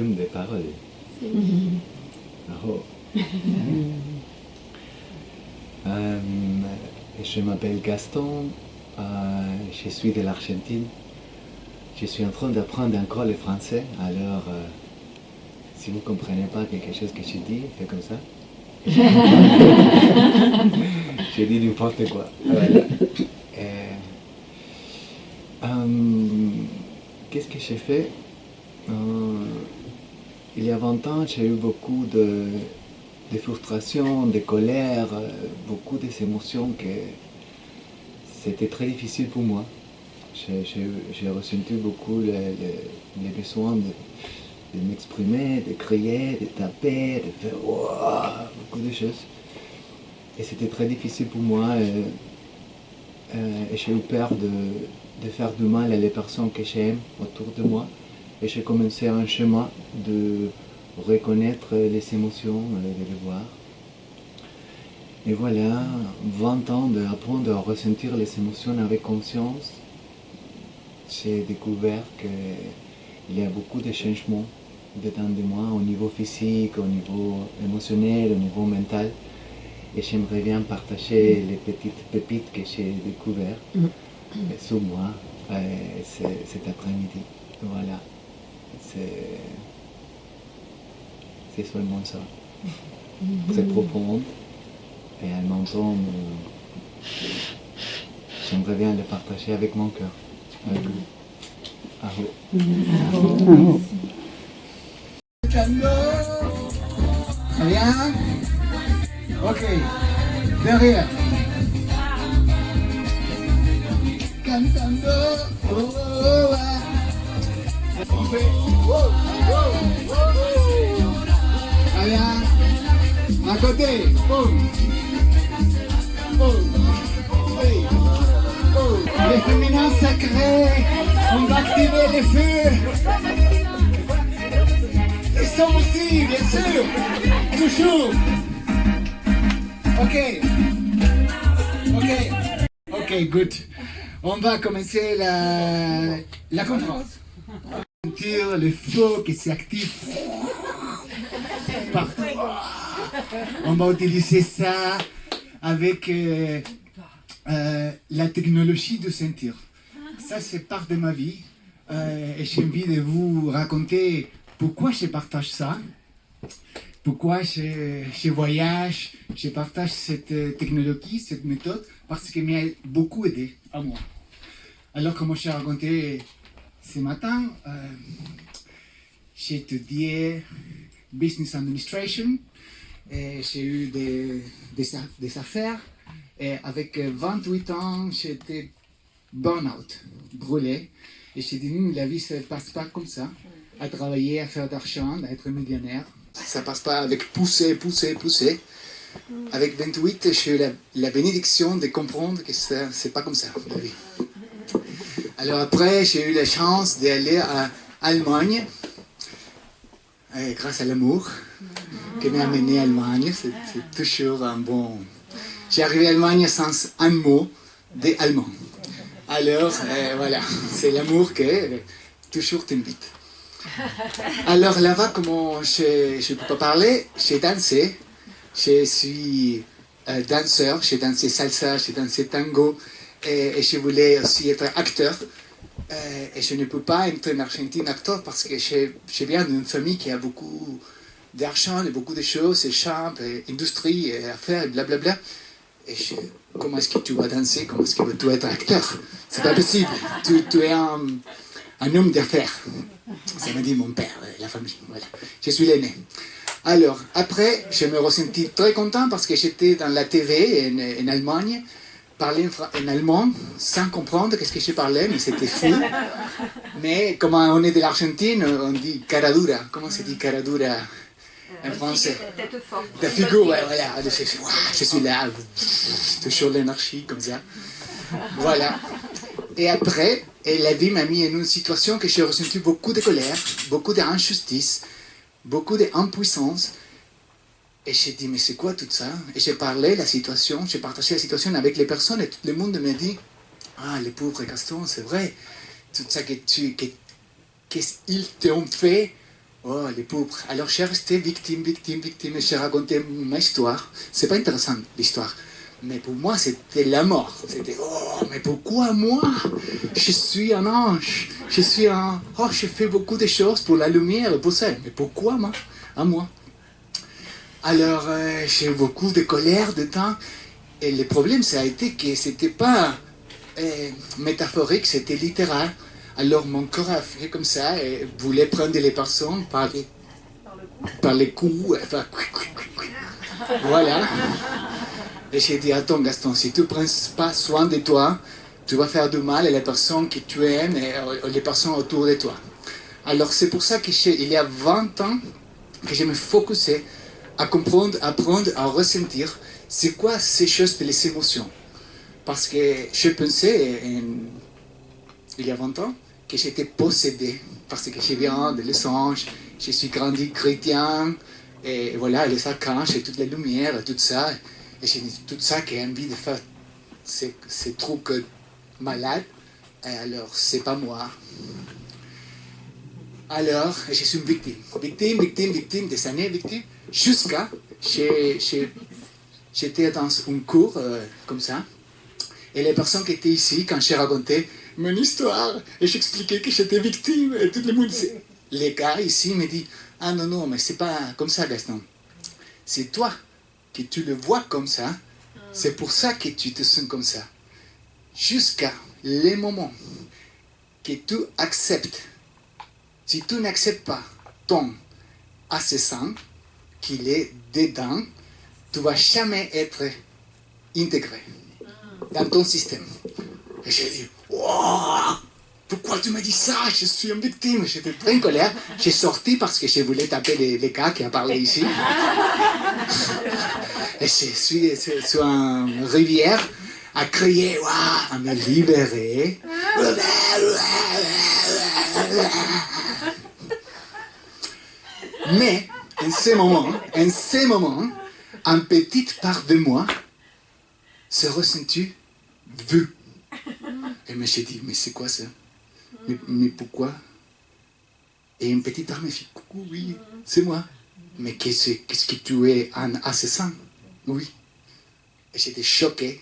plume des paroles. Oh. Je m'appelle Gaston, je suis de l'Argentine. Je suis en train d'apprendre encore le français, alors si vous ne comprenez pas quelque chose que je dis, faites comme ça. Je dis n'importe quoi. Voilà. Qu'est-ce que j'ai fait? Il y a 20 ans, j'ai eu beaucoup de frustration, de colère, beaucoup d'émotions que c'était très difficile pour moi. J'ai ressenti beaucoup les besoins de m'exprimer, de crier, de taper, de faire beaucoup de choses. Et c'était très difficile pour moi et j'ai eu peur de faire du mal à les personnes que j'aime autour de moi. Et j'ai commencé un chemin de reconnaître les émotions, de les voir. Et voilà, 20 ans d'apprendre à ressentir les émotions avec conscience. J'ai découvert qu'il y a beaucoup de changements dedans de moi, au niveau physique, au niveau émotionnel, au niveau mental. Et j'aimerais bien partager les petites pépites que j'ai découvertes sur moi cet après-midi. Voilà, c'est seulement ça. C'est profond et en même temps, j'aimerais bien le partager avec mon cœur. Avec vous. Aho. Très bien. Ok. Derrière. Cantando. On fait. Très bien. À côté. Boum. Boum. Oui. Boum. Les féminins sacrés. On va activer les feux. Les sons aussi, bien sûr. Toujours. Ok, good. On va commencer la conférence. Sentir le feu qui s'active partout. On va utiliser ça avec la technologie de sentir. Ça, c'est part de ma vie. Et j'ai envie de vous raconter pourquoi je partage ça. Pourquoi je voyage, je partage cette technologie, cette méthode, parce qu'elle m'a beaucoup aidé à moi. Alors, comme je l'ai raconté ce matin, j'ai étudié Business Administration, et j'ai eu des affaires, et avec 28 ans, j'étais burn-out, brûlé, et j'ai dit, la vie ne se passe pas comme ça, à travailler, à faire d'argent, à être millionnaire. Ça passe pas avec pousser. Avec 28, j'ai eu la bénédiction de comprendre que c'est pas comme ça, la vie. Alors après, j'ai eu la chance d'aller à Allemagne, grâce à l'amour qui m'a amené à Allemagne. C'est toujours un bon... J'ai arrivé à Allemagne sans un mot d'allemand. Alors, voilà, c'est l'amour qui toujours t'invite. Alors là-bas, comment je ne peux pas parler, j'ai dansé. Je suis danseur, j'ai dansé salsa, j'ai dansé tango et je voulais aussi être acteur. Et je ne peux pas être en Argentine acteur parce que je viens d'une famille qui a beaucoup d'argent et beaucoup de choses, et champs, et industrie, et affaires, et blablabla. Et comment est-ce que tu vas danser? Comment est-ce que tu vas être acteur? C'est pas possible. Tu es un homme d'affaires. Ça m'a dit mon père, la famille. Voilà. Je suis l'aîné. Alors, après, je me ressentis très content parce que j'étais dans la TV en Allemagne, parler en allemand sans comprendre qu'est-ce que je parlais, mais c'était fou. Mais comme on est de l'Argentine, on dit cara dura. Comment se dit cara dura en français? Tête forte. La figure, ouais, voilà. Je suis là, toujours l'énergie comme ça. Voilà. Et après, la vie m'a mis en une situation que j'ai ressenti beaucoup de colère, beaucoup d'injustice, beaucoup d'impuissance. Et j'ai dit, mais c'est quoi tout ça? Et j'ai parlé la situation, j'ai partagé la situation avec les personnes et tout le monde me dit, ah, les pauvres Gaston, c'est vrai, tout ça qu'est-ce qu'ils t'ont fait, Oh, les pauvres. Alors j'ai resté victime, et j'ai raconté ma histoire. C'est pas intéressant, l'histoire. Mais pour moi, c'était la mort. C'était, oh, mais pourquoi moi? Je suis un ange. Oh, je fais beaucoup de choses pour la lumière, pour ça. Mais pourquoi moi? À moi. Alors, j'ai eu beaucoup de colère, de temps. Et le problème, ça a été que c'était pas métaphorique, c'était littéral. Alors mon corps a fait comme ça et voulait prendre les personnes par les coups. Enfin, voilà. Et j'ai dit, attends Gaston, si tu ne prends pas soin de toi, tu vas faire du mal à les personnes que tu aimes et les personnes autour de toi. Alors c'est pour ça qu'il y a 20 ans que je me focusais à comprendre, à apprendre, à ressentir c'est quoi ces choses de les émotions. Parce que je pensais, il y a 20 ans, que j'étais possédé. Parce que je viens de Los Angeles, je suis grandi chrétien, et voilà, les archanges, et toute la lumière, et tout ça. Et j'ai dit tout ça qui a envie de faire ces trucs malades. Et alors, c'est pas moi. Alors, je suis une victime. Victime, des années victime, jusqu'à j'étais dans un cours comme ça. Et les personnes qui étaient ici, quand j'ai raconté mon histoire, et j'expliquais que j'étais victime, et tout le monde disait, les gars ici me disent, ah non, mais c'est pas comme ça, Gaston. C'est toi que tu le vois comme ça, c'est pour ça que tu te sens comme ça. Jusqu'à le moment que tu acceptes. Si tu n'acceptes pas ton assassin, qu'il est dedans, tu ne vas jamais être intégré dans ton système. Et j'ai dit, wow, pourquoi tu m'as dit ça? Je suis une victime. J'étais très en colère. J'ai sorti parce que je voulais taper les gars qui ont parlé ici. Et je suis sur une rivière à crier, wow, à me libérer. Mais, en ce moment, une petite part de moi se ressentit vue. Et je me suis dit, mais c'est quoi ça? Mais pourquoi? Et une petite part me dit, coucou, oui, c'est moi. Mais qu'est-ce que tu es un assassin? Oui. Et j'étais choqué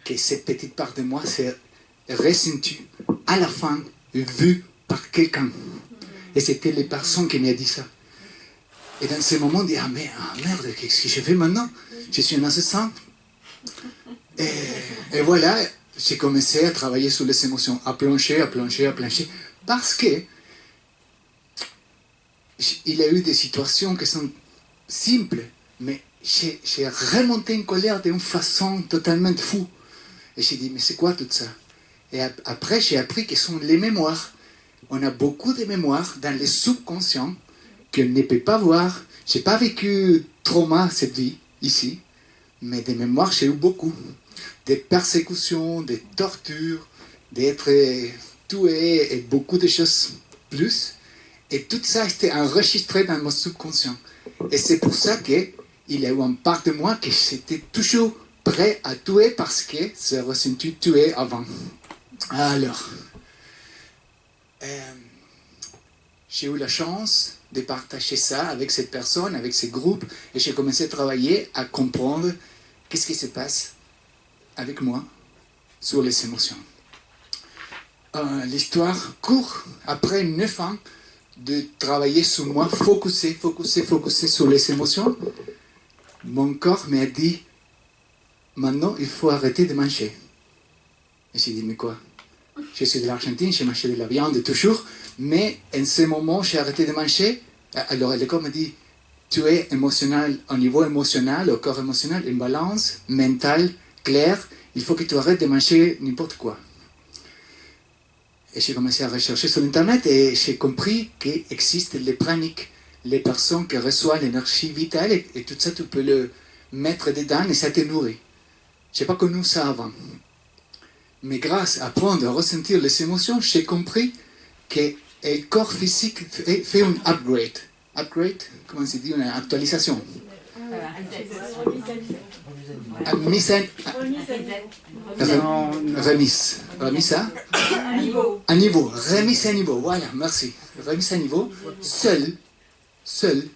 que cette petite part de moi s'est ressentie à la fin, vue par quelqu'un. Et c'était les personnes qui m'ont dit ça. Et dans ce moment, on dit, ah merde, qu'est-ce que je fais maintenant? Je suis un assassin. Et voilà, j'ai commencé à travailler sur les émotions, à plancher, parce que il y a eu des situations qui sont simples, mais j'ai remonté en colère d'une façon totalement fou. Et j'ai dit, mais c'est quoi tout ça? Et après, j'ai appris que ce sont les mémoires. On a beaucoup de mémoires dans les subconscients qu'on ne peut pas voir. Je n'ai pas vécu trauma cette vie, ici, mais des mémoires, j'ai eu beaucoup. Des persécutions, des tortures, d'être tué et beaucoup de choses plus. Et tout ça était enregistré dans mon subconscient. Et c'est pour ça qu'il y a eu une part de moi que j'étais toujours prêt à tuer parce que je ressenti tué avant. Alors, j'ai eu la chance de partager ça avec cette personne, avec ce groupe, et j'ai commencé à travailler, à comprendre qu'est-ce qui se passe avec moi sur les émotions. L'histoire court, après 9 ans de travailler sur moi, focuser sur les émotions, mon corps m'a dit, maintenant il faut arrêter de manger. Et j'ai dit, mais quoi? Je suis de l'Argentine, j'ai mangé de la viande toujours, mais en ce moment, j'ai arrêté de manger. Alors le corps me dit, tu es émotionnel, au niveau émotionnel, au corps émotionnel, une balance mentale claire, il faut que tu arrêtes de manger n'importe quoi. Et j'ai commencé à rechercher sur Internet et j'ai compris qu'il existe les praniques, les personnes qui reçoivent l'énergie vitale et tout ça, tu peux le mettre dedans et ça te nourrit. Je n'ai pas connu ça avant. Mais grâce à apprendre à ressentir les émotions, j'ai compris que le corps physique fait un upgrade. Upgrade, comment se dit, une actualisation. Remise à niveau. Remise à niveau, voilà, merci. Remise à niveau, seul, seul.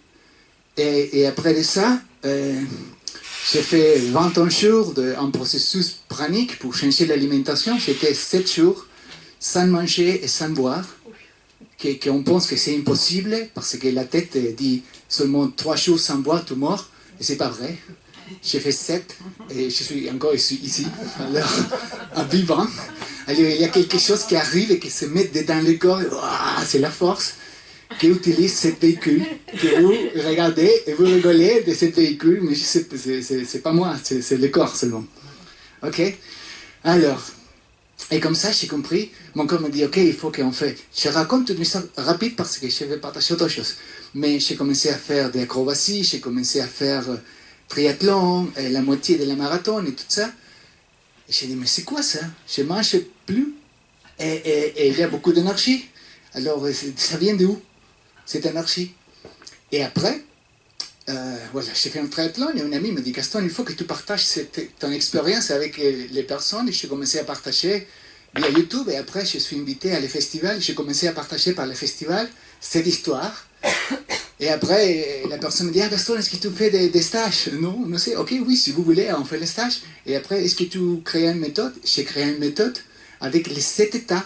Et après de ça, j'ai fait 21 jours d'un processus pranique pour changer l'alimentation. J'étais 7 jours sans manger et sans boire. Qu'on pense que c'est impossible parce que la tête dit seulement 3 jours sans boire, tu mors. Et c'est pas vrai. J'ai fait 7 et je suis encore ici, alors, en vivant. Alors, il y a quelque chose qui arrive et qui se met dedans le corps. C'est la force qui utilise ce véhicule, que vous regardez et vous rigolez de ce véhicule, mais c'est pas moi, c'est le corps seulement. Ok? Alors, et comme ça, j'ai compris, mon corps me dit, ok, il faut qu'on fasse. Je raconte une histoire rapide parce que je vais partager autre chose. Mais j'ai commencé à faire des acrobaties, j'ai commencé à faire triathlon, la moitié de la marathon et tout ça. Et j'ai dit, mais c'est quoi ça? Je ne mange plus et il y a beaucoup d'énergie. Alors, ça vient de où, cette énergie? Et après, voilà, j'ai fait un triathlon et un ami me dit, Gaston, il faut que tu partages ton expérience avec les personnes. Et j'ai commencé à partager via YouTube et après, je suis invité à les festivals. J'ai commencé à partager par les festivals cette histoire. Et après, la personne me dit, Gaston, est-ce que tu fais des stages? Non, non c'est ok, oui, si vous voulez, on fait les stages. Et après, est-ce que tu crées une méthode? J'ai créé une méthode avec les 7 états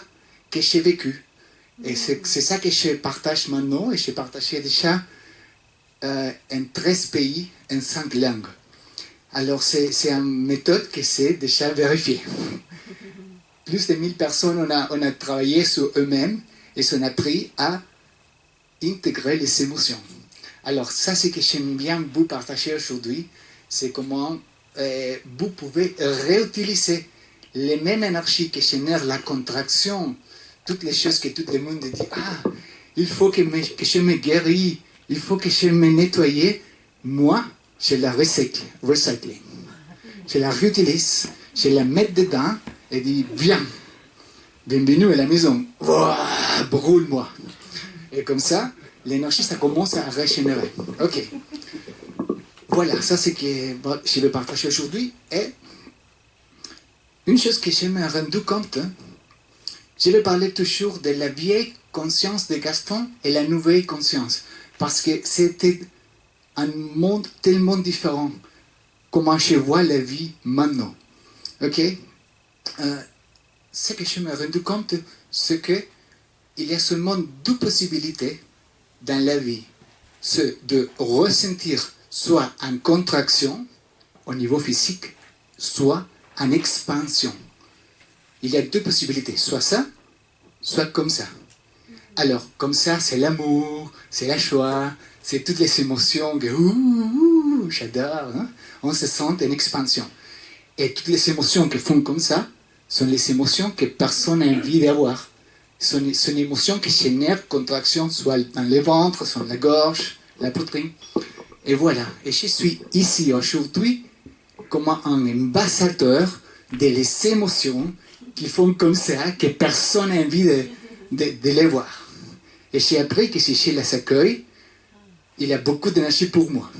que j'ai vécu. Et c'est ça que je partage maintenant. Et j'ai partagé déjà en 13 pays, en 5 langues. Alors, c'est une méthode que c'est déjà vérifiée. Plus de 1000 personnes, on a travaillé sur eux-mêmes et on a appris à intégrer les émotions. Alors, ça, c'est ce que j'aime bien vous partager aujourd'hui, c'est comment vous pouvez réutiliser les mêmes énergies qui génèrent la contraction, toutes les choses que tout le monde dit, il faut que je me guéris, il faut que je me nettoie. Moi, je la recycle. Je la réutilise, je la mets dedans et dis, viens, bienvenue à la maison, brûle-moi. Et comme ça, l'énergie, ça commence à régénérer. Ok. Voilà, ça c'est ce que je vais partager aujourd'hui. Et une chose que je me suis rendu compte, je vais parler toujours de la vieille conscience de Gaston et la nouvelle conscience. Parce que c'était un monde tellement différent. Comment je vois la vie maintenant. Ok? Ce que je me suis rendu compte, c'est que il y a seulement 2 possibilités dans la vie. C'est de ressentir soit en contraction au niveau physique, soit en expansion. Il y a 2 possibilités, soit ça, soit comme ça. Alors, comme ça, c'est l'amour, c'est la joie, c'est toutes les émotions que j'adore. Hein? On se sent en expansion. Et toutes les émotions qui font comme ça sont les émotions que personne n'a envie d'avoir. C'est une émotion qui génère contraction, soit dans le ventre, soit dans la gorge, la poitrine. Et voilà. Et je suis ici aujourd'hui comme un ambassadeur des émotions qui font comme ça, que personne n'a envie de les voir. Et j'ai appris que si je les accueille, il y a beaucoup d'énergie pour moi.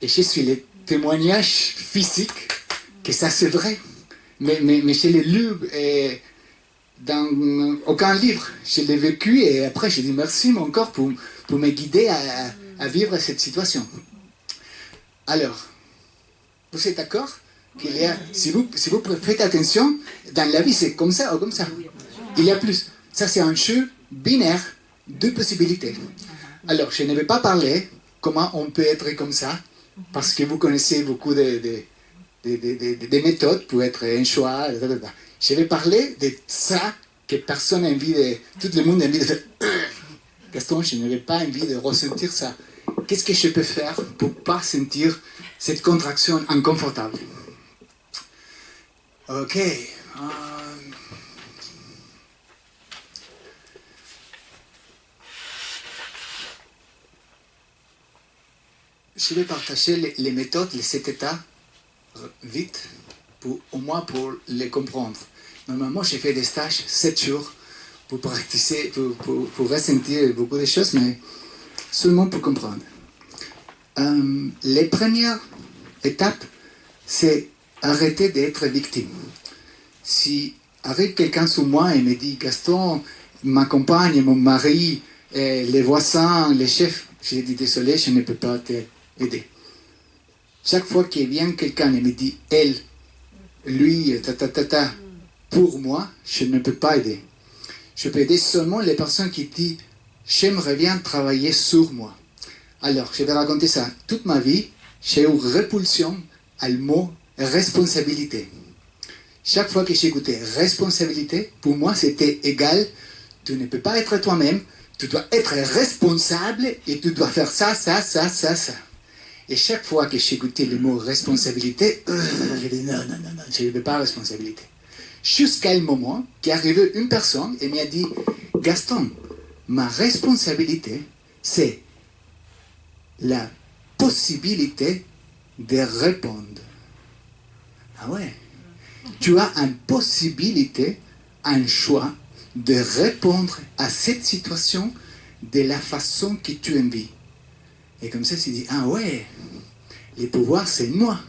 Et je suis le témoignage physique que ça c'est vrai. Mais je l'ai lu dans aucun livre. Je l'ai vécu et après je dis merci mon corps pour me guider à vivre cette situation. Alors, vous êtes d'accord qu'il y a, si vous faites attention, dans la vie c'est comme ça ou comme ça. Il y a plus. Ça c'est un jeu binaire, 2 possibilités. Alors, je ne vais pas parler comment on peut être comme ça, parce que vous connaissez beaucoup de méthodes pour être un choix. Je vais parler de ça que personne n'a envie de... Tout le monde a envie de faire... Gaston, je n'avais pas envie de ressentir ça. Qu'est-ce que je peux faire pour ne pas sentir cette contraction inconfortable? Ok. Je vais partager les méthodes, les 7 états, vite, au moins pour les comprendre. Normalement, j'ai fait des stages 7 jours pour pratiquer, pour ressentir beaucoup de choses, mais seulement pour comprendre. Les premières étapes, c'est arrêter d'être victime. Si arrive quelqu'un sur moi et me dit, Gaston, ma compagne, mon mari, Et les voisins, les chefs, j'ai dit désolé, je ne peux pas t'aider. Chaque fois qu'il vient quelqu'un et me dit elle, lui, pour moi, je ne peux pas aider. Je peux aider seulement les personnes qui disent j'aimerais bien travailler sur moi. Alors, je vais raconter ça. Toute ma vie, j'ai eu répulsion à le mot responsabilité. Chaque fois que j'écoutais responsabilité, pour moi, c'était égal. Tu ne peux pas être toi-même. Tu dois être responsable et tu dois faire ça, ça, ça, ça, ça. Et chaque fois que j'écoutais le mot responsabilité, je dis non, non, non, non, je ne veux pas responsabilité. Jusqu'à un moment qu'est arrivée une personne et m'a dit Gaston, ma responsabilité, c'est la possibilité de répondre. Ah ouais. Tu as une possibilité, un choix de répondre à cette situation de la façon que tu envies. Et comme ça, tu dis, ah ouais, le pouvoir, c'est moi.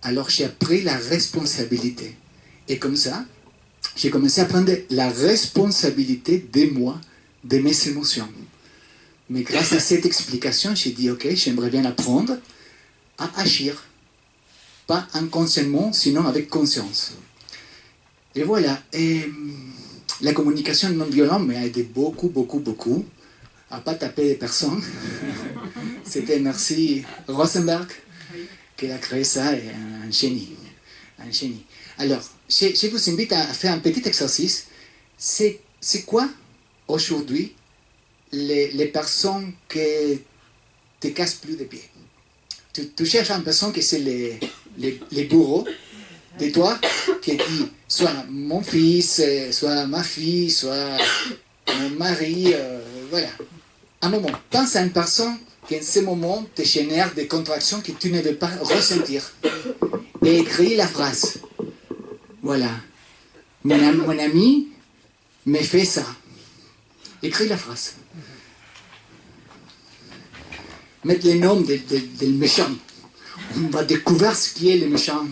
Alors j'ai pris la responsabilité. Et comme ça, j'ai commencé à prendre la responsabilité de moi, de mes émotions. Mais grâce à cette explication, j'ai dit, ok, j'aimerais bien apprendre à agir. Pas inconsciemment, sinon avec conscience. Et voilà. Et la communication non violente m'a aidé beaucoup, beaucoup, beaucoup. À ne pas taper les personnes. C'était merci Rosenberg qui a créé ça, et un génie. Un génie. Alors, je vous invite à faire un petit exercice. C'est quoi aujourd'hui les personnes qui te cassent plus de pieds? Tu cherches une personne qui c'est les bourreaux de toi, qui dit soit mon fils, soit ma fille, soit mon mari, voilà. Un moment, pense à une personne qui en ce moment te génère des contractions que tu ne veux pas ressentir. Et écris la phrase. Voilà. Mon ami me fait ça. Écris la phrase. Mettre les noms des méchants. On va découvrir ce qui est le méchant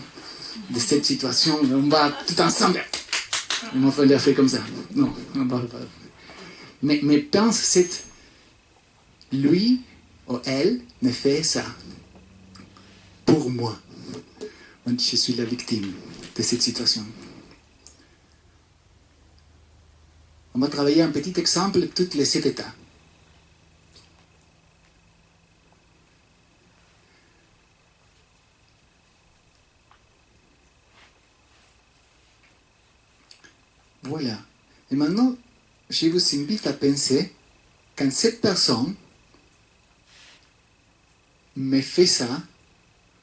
de cette situation. On va tout ensemble. Il m'a fallu faire comme ça. Non, on va pas. Mais pense, c'est lui ou elle me fait ça. Pour moi. Je suis la victime de cette situation. On va travailler un petit exemple de tous les 7 états. Voilà. Et maintenant, je vous invite à penser quand cette personne me fait ça,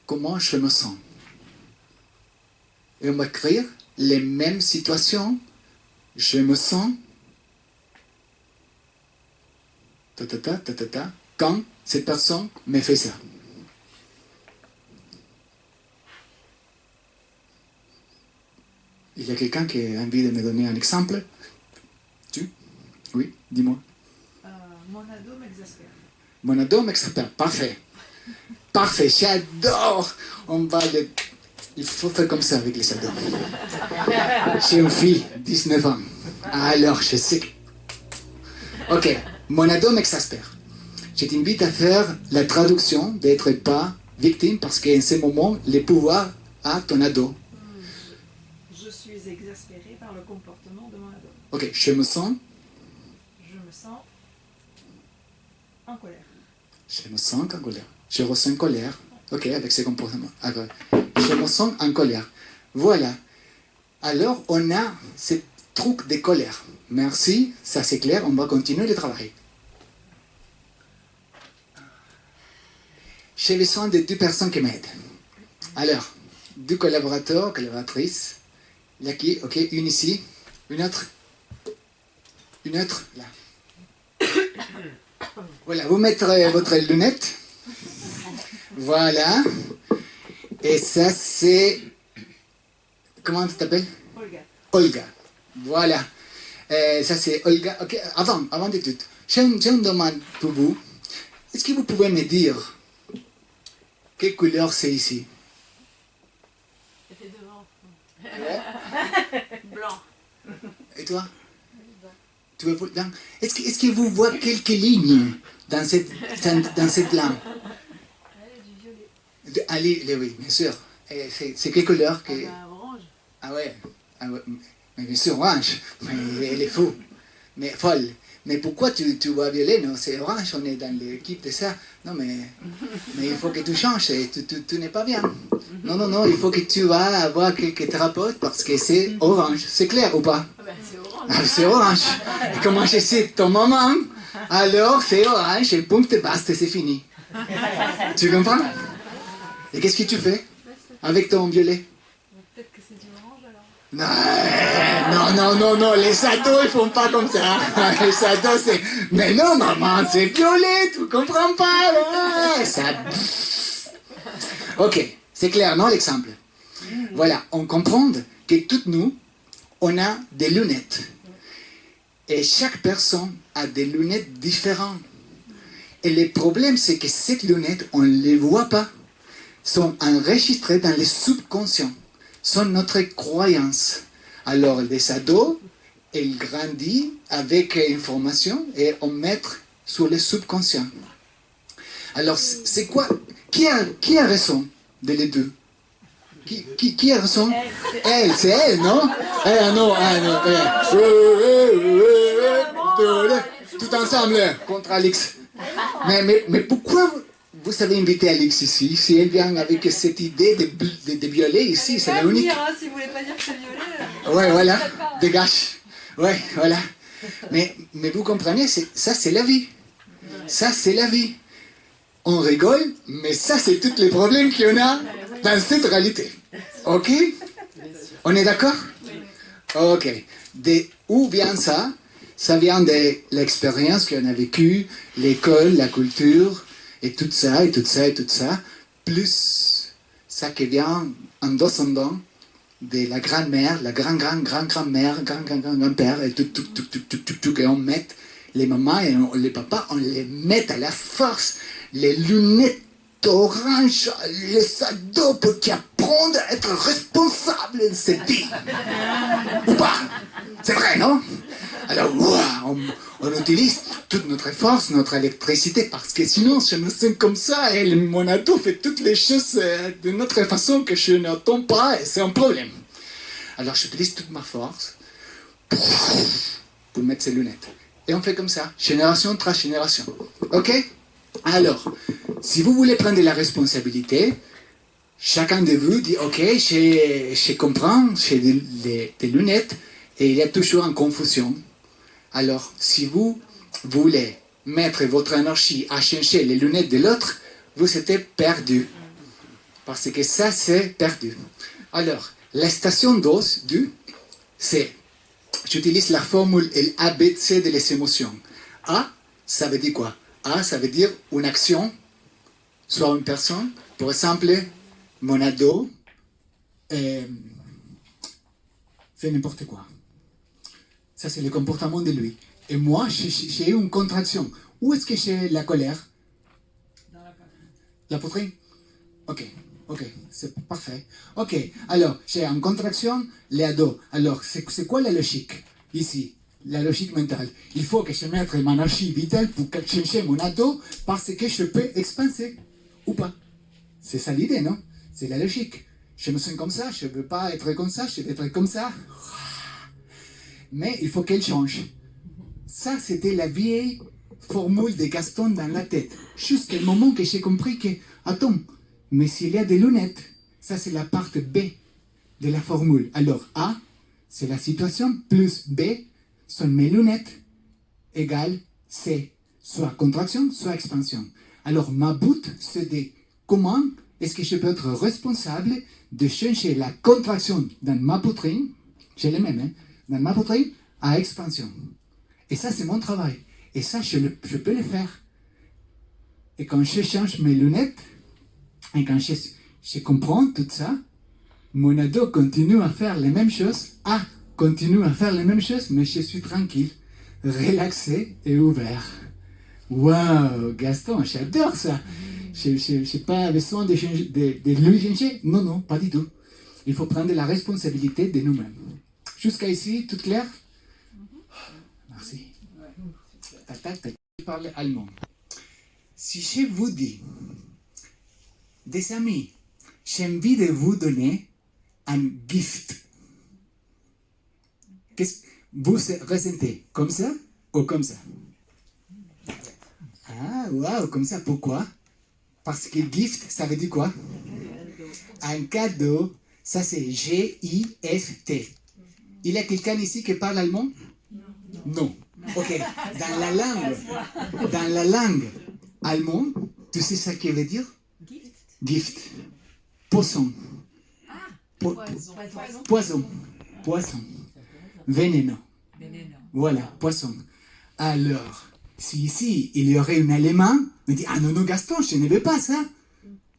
comment je me sens. Et on va écrire les mêmes situations. Je me sens quand cette personne me fait ça. Il y a quelqu'un qui a envie de me donner un exemple? Tu? Oui, dis-moi. Mon ado m'exaspère. Mon ado m'exaspère. Parfait. Parfait, j'adore. Il faut faire comme ça avec les ados. J'ai une fille, 19 ans. Alors, je sais. Ok, mon ado m'exaspère. Je t'invite à faire la traduction d'être pas victime parce qu'en ce moment, le pouvoir a ton ado. Je suis exaspérée par le comportement de mon ado. Ok, je me sens en colère. Je me sens en colère. Je ressens colère. Ok, avec ces comportements. Alors, je me sens en colère. Voilà. Alors, on a ce truc de colère. Merci, ça c'est clair, on va continuer le travail. J'ai besoin de 2 personnes qui m'aident. Alors, 2 collaborateurs, collaboratrices. Là qui, ok, une ici, une autre, là. Voilà, vous mettrez votre lunette. Voilà. Et ça c'est... Comment tu t'appelles? Olga. Olga. Voilà. Ça c'est Olga. Ok, avant de tout, j'ai une demande pour vous. Est-ce que vous pouvez me dire quelle couleur c'est ici? C'était devant. Ouais. Blanc. Et toi? Tu évolues dans... Est-ce que vous voyez quelques lignes dans cette lampe? Allez, oui, bien sûr. C'est quelle couleur que... Orange. Ah ouais, mais bien sûr, orange. Mais elle est fou. Mais folle. Mais pourquoi tu vois violet? Non, c'est orange, on est dans l'équipe de ça. Non, mais il faut que tu changes, tu n'es pas bien. Non, il faut que tu vas voir quelques thérapeutes parce que c'est orange. C'est clair ou pas? C'est orange. Ah, c'est orange. Et comment je sais ton maman? Alors, c'est orange et boum, te basta, c'est fini. Tu comprends? Et qu'est-ce que tu fais avec ton violet? Peut-être que c'est du orange alors. Non, les ados, ils font pas comme ça. Les ados, c'est... Mais non, maman, c'est violet, tu comprends pas, ouais, ça... Ok, c'est clair, non, l'exemple? Voilà, on comprend que toutes nous, on a des lunettes. Et chaque personne a des lunettes différentes. Et le problème, c'est que ces lunettes, on ne les voit pas. Sont enregistrées dans les subconscients. Sont notre croyance. Alors, les ados, ils grandissent avec l'information et on met sur le subconscient. Alors, c'est quoi? Qui a raison de les deux? Qui a raison? Elle, c'est elle, non? Non. Tout ensemble, contre Alex. Mais pourquoi vous avez invité Alex ici? Si elle vient avec cette idée de violet ici, c'est la unique. Si vous voulez pas dire que c'est violet. Ouais, voilà, dégage. Ouais, voilà. Mais vous comprenez, ça c'est la vie. Ça c'est la vie. On rigole, mais ça c'est tous les problèmes qu'il y en a dans cette réalité. Ok? On est d'accord? Ok. Où vient ça? Ça vient de l'expérience qu'on a vécue, l'école, la culture, et tout ça, plus ça qui vient en descendant de la grand-mère, la grand-grand-grand-grand-mère, grand-grand-grand-père, et tout, et on met les mamans et les papas, on les met à la force, les lunettes orange, les ados pour qu'ils apprennent à être responsables de cette vie. Ou pas? C'est vrai, non? Alors, on utilise toute notre force, notre électricité, parce que sinon, je me sens comme ça, et mon ado fait toutes les choses de notre façon que je n'entends pas, et c'est un problème. Alors, j'utilise toute ma force pour mettre ces lunettes. Et on fait comme ça, génération tras génération. Ok? Alors, si vous voulez prendre la responsabilité, chacun de vous dit, ok, je comprends, j'ai des lunettes, et il y a toujours une confusion. Alors, si vous voulez mettre votre énergie à changer les lunettes de l'autre, vous êtes perdu. Parce que ça, c'est perdu. Alors, la station dose du, c'est, j'utilise la formule ABC de les émotions. A, ça veut dire quoi? A, ça veut dire une action, soit une personne. Par exemple, mon ado fait n'importe quoi. Ça, c'est le comportement de lui. Et moi, j'ai eu une contraction. Où est-ce que j'ai la colère? Dans la poitrine. La poitrine? Ok, c'est parfait. Ok, alors, j'ai une contraction, les ados. Alors, c'est quoi la logique ici? La logique mentale. Il faut que je mette mon énergie vitale pour changer mon ado parce que je peux expanser. Ou pas? C'est ça l'idée, non? C'est la logique. Je me sens comme ça, je ne veux pas être comme ça, je veux être comme ça. Mais il faut qu'elle change. Ça, c'était la vieille formule de Gaston dans la tête. Jusqu'au moment que j'ai compris que, attends, mais s'il y a des lunettes, ça c'est la partie B de la formule. Alors A, c'est la situation, plus B, sont mes lunettes, égale C. Soit contraction, soit expansion. Alors ma but, c'est de comment est-ce que je peux être responsable de changer la contraction dans ma poitrine, j'ai les mêmes, hein, dans ma poitrine, à expansion. Et ça, c'est mon travail. Et ça, je peux le faire. Et quand je change mes lunettes, et quand je comprends tout ça, mon ado continue à faire les mêmes choses. Continue à faire les mêmes choses, mais je suis tranquille, relaxé et ouvert. Waouh, Gaston, j'adore ça. Je n'ai pas besoin de lui changer. Non, pas du tout. Il faut prendre la responsabilité de nous-mêmes. Jusqu'à ici, tout clair? Merci. Tac, tac, tac. Je parle allemand. Si je vous dis, des amis, j'ai envie de vous donner un gift. Qu'est-ce que vous ressentez? Comme ça ou comme ça? Ah, waouh, comme ça. Pourquoi? Parce que gift, ça veut dire quoi? Un cadeau. Ça, c'est G-I-F-T. Il y a quelqu'un ici qui parle allemand? Non. Ok. Dans la langue allemande, tu sais ce que veut dire? Gift. Poisson. Poisson. Poisson. Veneno. Voilà, poisson. Alors, si ici, il y aurait un Allemand, me dit, ah non, non, Gaston, je ne veux pas ça.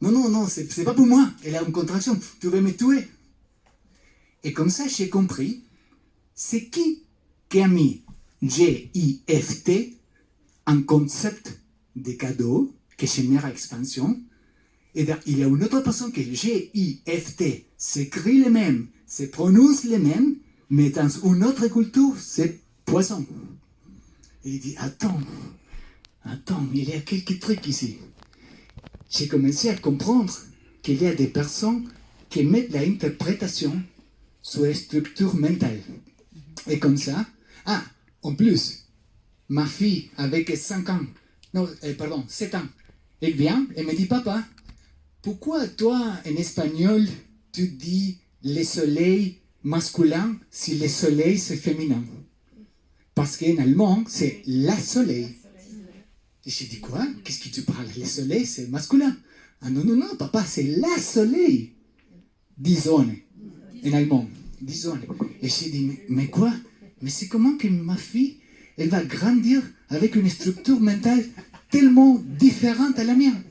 Non, non, non, c'est pas pour moi. Elle a une contraction, tu veux me tuer. Et comme ça, j'ai compris, c'est qui a mis G-I-F-T, un concept de cadeau que génère expansion. Et il y a une autre personne que G-I-F-T s'écrit le même, se prononce le même, mais dans une autre culture, c'est poisson. Et il dit, attends, il y a quelques trucs ici. J'ai commencé à comprendre qu'il y a des personnes qui mettent l'interprétation sur les structures mentales. Et comme ça, en plus, ma fille avec 7 ans, elle vient et me dit, papa, pourquoi toi, en espagnol, tu dis le soleil masculin si le soleil c'est féminin? Parce qu'en allemand, c'est la soleil. Et j'ai dit quoi? Qu'est-ce que tu parles? Le soleil, c'est masculin. Ah non, non, non, papa, c'est la soleil. Disons, en allemand. Disons. Et j'ai dit, mais quoi? Mais c'est comment que ma fille, elle va grandir avec une structure mentale tellement différente à la mienne?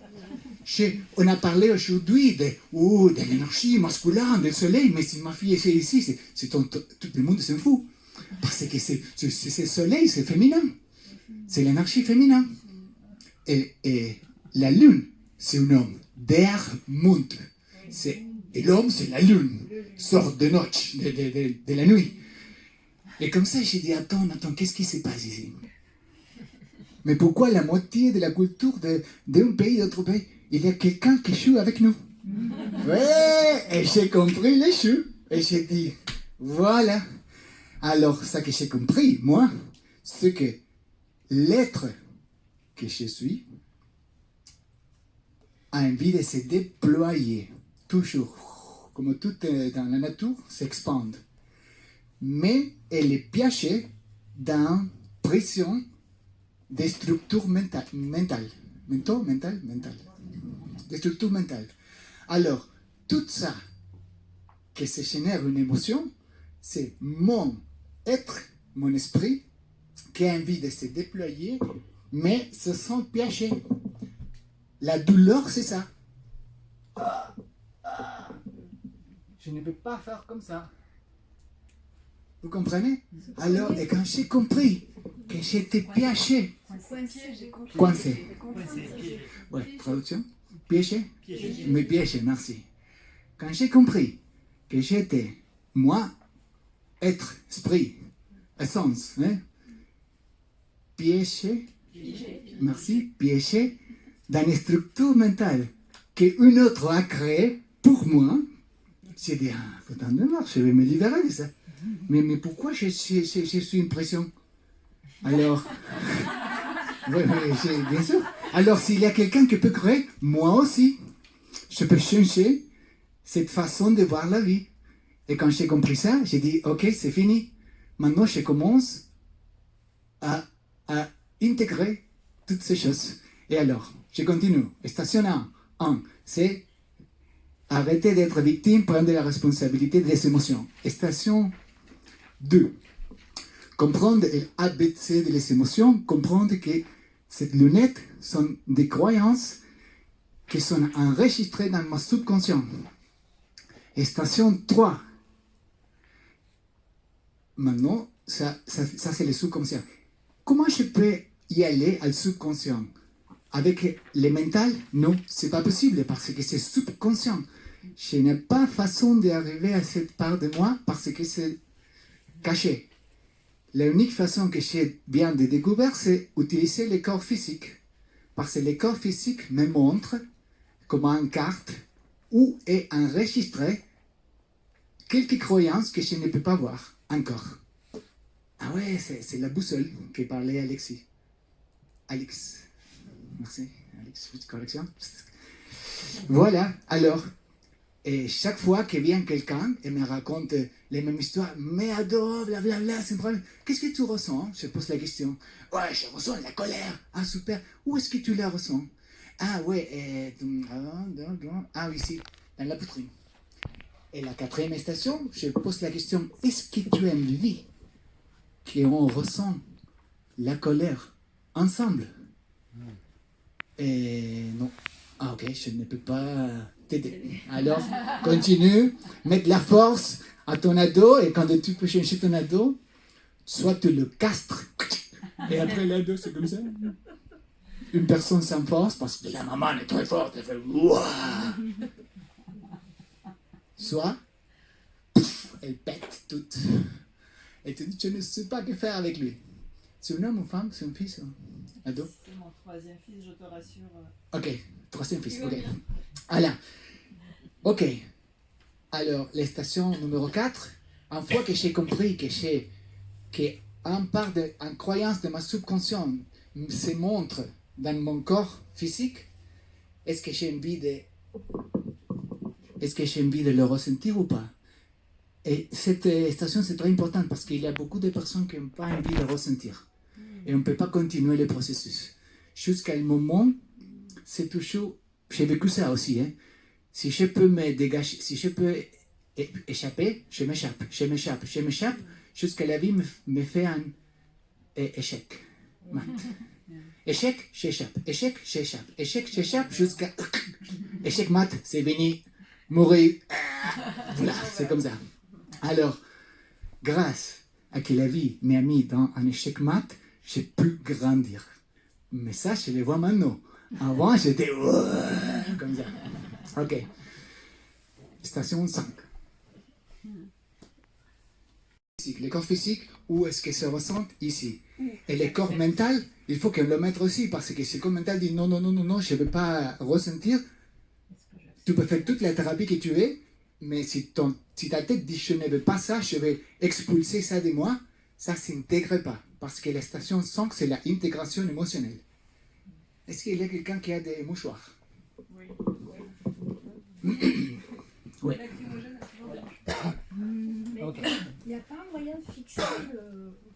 On a parlé aujourd'hui de l'énergie masculine, du soleil, mais si ma fille est ici, tout le monde s'en fout. Parce que c'est le soleil, c'est féminin. C'est l'énergie féminine. Et la lune, c'est un homme. Der Mond. Et l'homme, c'est la lune. Sort de noche, de la nuit. Et comme ça, j'ai dit, attends, qu'est-ce qui se passe ici? Mais pourquoi la moitié de la culture d'un pays, d'autre pays, il y a quelqu'un qui joue avec nous? Ouais, et j'ai compris les jeux. Et j'ai dit, voilà. Alors, ça que j'ai compris, moi, c'est que l'être que je suis a envie de se déployer, toujours, comme tout dans la nature, s'expande. Mais elle est piégée dans pression des structures mentales. Des structures mentales. Alors, tout ça qui se génère une émotion, c'est mon être, mon esprit, qui a envie de se déployer, mais se sent piégé. La douleur, c'est ça. Je ne peux pas faire comme ça. Vous comprenez? Alors, et quand j'ai compris que j'étais piégé, coincé. Ouais, traduction? Piégé? Mais piégé, merci. Quand j'ai compris que j'étais, moi, être, esprit, essence, piégé, merci, piégé dans une structure mentale qu'une autre a créée pour moi, j'ai dit, putain de mort, je vais me libérer de ça. Mais pourquoi je suis une pression? Alors, oui, bien sûr. Alors, s'il y a quelqu'un qui peut créer, moi aussi, je peux changer cette façon de voir la vie. Et quand j'ai compris ça, j'ai dit, ok, c'est fini. Maintenant, je commence à intégrer toutes ces choses. Et alors, je continue. Station 1, c'est arrêter d'être victime, prendre la responsabilité des émotions. Station 2, comprendre l'ABC des émotions, comprendre que ces lunettes sont des croyances qui sont enregistrées dans ma subconscient. Station 3, maintenant, ça c'est le subconscient. Comment je peux y aller au subconscient? Avec le mental, non, c'est pas possible parce que c'est subconscient. Je n'ai pas façon d'arriver à cette part de moi parce que c'est caché. l'unique façon que j'ai bien de découvrir, c'est utiliser les corps physiques. Parce que les corps physiques me montrent, comme une carte, où est enregistré quelques croyances que je ne peux pas voir encore. Ah ouais, c'est la boussole que parlait Alexis. Alex. Merci, Alex, petite correction. Voilà, alors, et chaque fois que vient quelqu'un et me raconte les mêmes histoires, mais adore, blablabla, c'est un problème. Qu'est-ce que tu ressens? Je pose la question. Ouais, je ressens la colère. Ah, super. Où est-ce que tu la ressens? Ah, ouais, ah, oui, ici, dans la poitrine. Et la quatrième station, je pose la question, est-ce que tu aimes vie qu'on ressent la colère ensemble? Et non. Ah, ok, je ne peux pas t'aider. Alors, continue, mettre la force à ton ado, et quand tu peux chercher ton ado, soit tu le castres, et après l'ado, c'est comme ça. Une personne sans force, parce que la maman est très forte, elle fait ouah. Soit, elle pète toute. Et tu dis, je ne sais pas que faire avec lui. C'est un homme ou femme? C'est un fils? Ado? C'est mon troisième fils, je te rassure. Ok, troisième fils, ok. Voilà. Ok. Alors, la station numéro 4, une fois que j'ai compris que une part une croyance de ma subconscient se montre dans mon corps physique, est-ce que j'ai envie de le ressentir ou pas? Et cette station, c'est très important parce qu'il y a beaucoup de personnes qui n'ont pas envie de ressentir. Et on ne peut pas continuer le processus. Jusqu'à un moment, c'est toujours... J'ai vécu ça aussi. Hein. Si je peux me dégager, si je peux échapper, je m'échappe, jusqu'à la vie me fait un échec. Mat. Échec, j'échappe. Échec, j'échappe. Échec, j'échappe, jusqu'à... Échec mat, c'est venir mourir. Voilà, c'est comme ça. Alors, grâce à que la vie m'a mis dans un échec mat, j'ai pu grandir. Mais ça, je le vois maintenant. Avant, j'étais comme ça. Ok. Station 5. Les corps physiques, où est-ce qu'ils se ressentent? Ici. Et les corps mentaux, il faut qu'on le mette aussi, parce que si le corps mental dit non, je ne veux pas ressentir, tu peux faire toute la thérapie que tu veux, mais si ta tête dit je ne veux pas ça, je vais expulser ça de moi, ça ne s'intègre pas. Parce que la station 5, c'est l'intégration émotionnelle. Est-ce qu'il y a quelqu'un qui a des mouchoirs? Oui. Oui. Mais il n'y a pas un moyen de fixer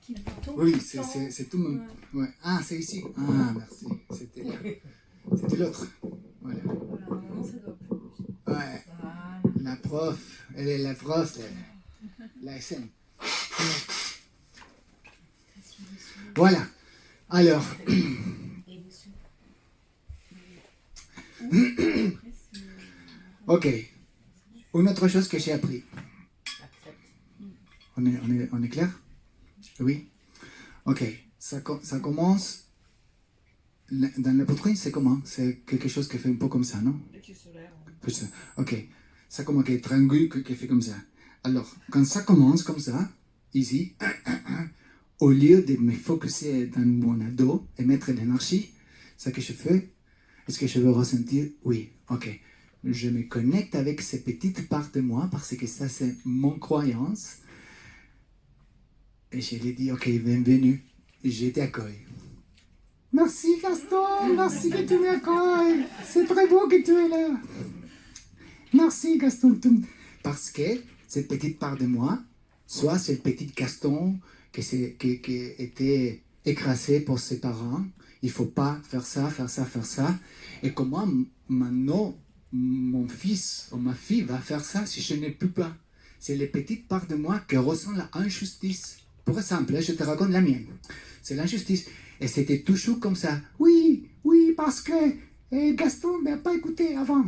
qui tombe? Oui, c'est tout le monde. Ouais. Ah, c'est ici. Ah, merci. C'était là. C'était l'autre. Voilà. Voilà, normalement ça doit plus. Ouais. Voilà. La prof. Elle est la prof, la SM. Voilà. Alors. Ok. Une autre chose que j'ai appris. On est clair? Oui? Ok. Ça commence... Dans la poitrine, c'est comment? C'est quelque chose qui fait un peu comme ça, non? Ok. Ça commence avec triangule qui fait comme ça. Alors, quand ça commence comme ça, ici, au lieu de me focuser dans mon ado et mettre l'énergie, ce que je fais, est-ce que je veux ressentir? Oui. Ok. Je me connecte avec ces petites parts de moi parce que ça, c'est mon croyance. Et je lui dis, ok, bienvenue. Je t'accueille. Merci Gaston, merci que tu m'accueilles. C'est très beau que tu es là. Merci Gaston. Parce que cette petite part de moi, soit cette petite Gaston qui était écrasé pour ses parents, il ne faut pas faire ça. Et comment maintenant mon fils ou ma fille va faire ça si je ne peux pas? C'est les petites parts de moi qui ressentent l'injustice. Pour exemple, je te raconte la mienne. C'est l'injustice. Et c'était toujours comme ça. Oui, parce que Gaston ne m'a pas écouté avant.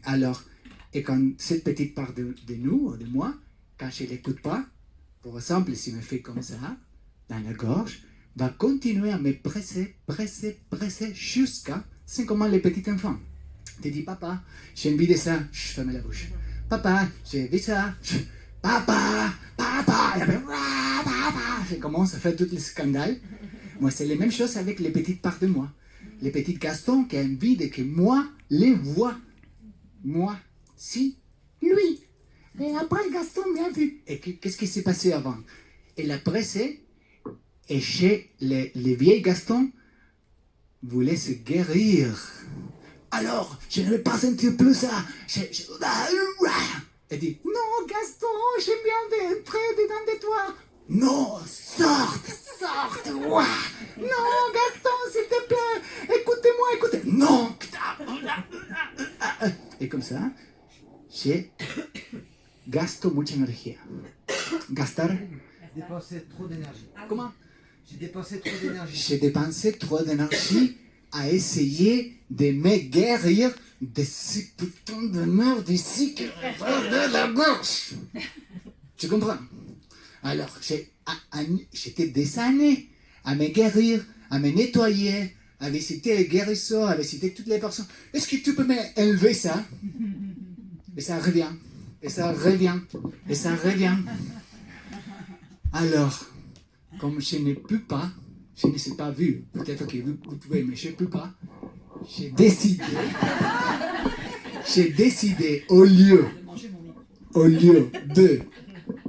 Alors, et quand cette petite part de nous, de moi, quand je ne l'écoute pas, par exemple, s'il me fait comme ça, dans la gorge, va continuer à me presser jusqu'à... C'est comme les petits enfants. Tu dis, papa, j'ai envie de ça. Je ferme la bouche. Papa, j'ai envie de ça. Papa, papa, il appelle papa. Ça commence à faire tous les scandales. Moi, c'est la même chose avec les petites parts de moi. Les petits Gastons qui ont envie de que moi les vois. Moi, si, lui. Et après, Gaston m'a vu. Et qu'est-ce qui s'est passé avant? Et après, et chez les vieilles Gastons, voulaient se guérir. Alors, je ne vais pas sentir plus ça. Elle dit, non, Gaston, j'aime bien entrer dedans de toi. Non, sorte, ouah. Non, Gaston, s'il te plaît, écoutez-moi, écoutez. Non. Et comme ça, j'ai gasto mucha energía. Gastar. Dépensé trop d'énergie. Comment? J'ai dépensé trop d'énergie. J'ai dépensé trop d'énergie à essayer de me guérir de ce putain de merde ici qui me de la gorge. Tu comprends? Alors, j'étais des années à me guérir, à me nettoyer, à visiter les guérisseurs, à visiter toutes les personnes. Est-ce que tu peux m'élever ça? Et ça revient, et ça revient, et ça revient. Alors, comme je ne peux pas, je ne sais pas vu, peut-être que vous pouvez, mais je ne peux pas, j'ai décidé au lieu de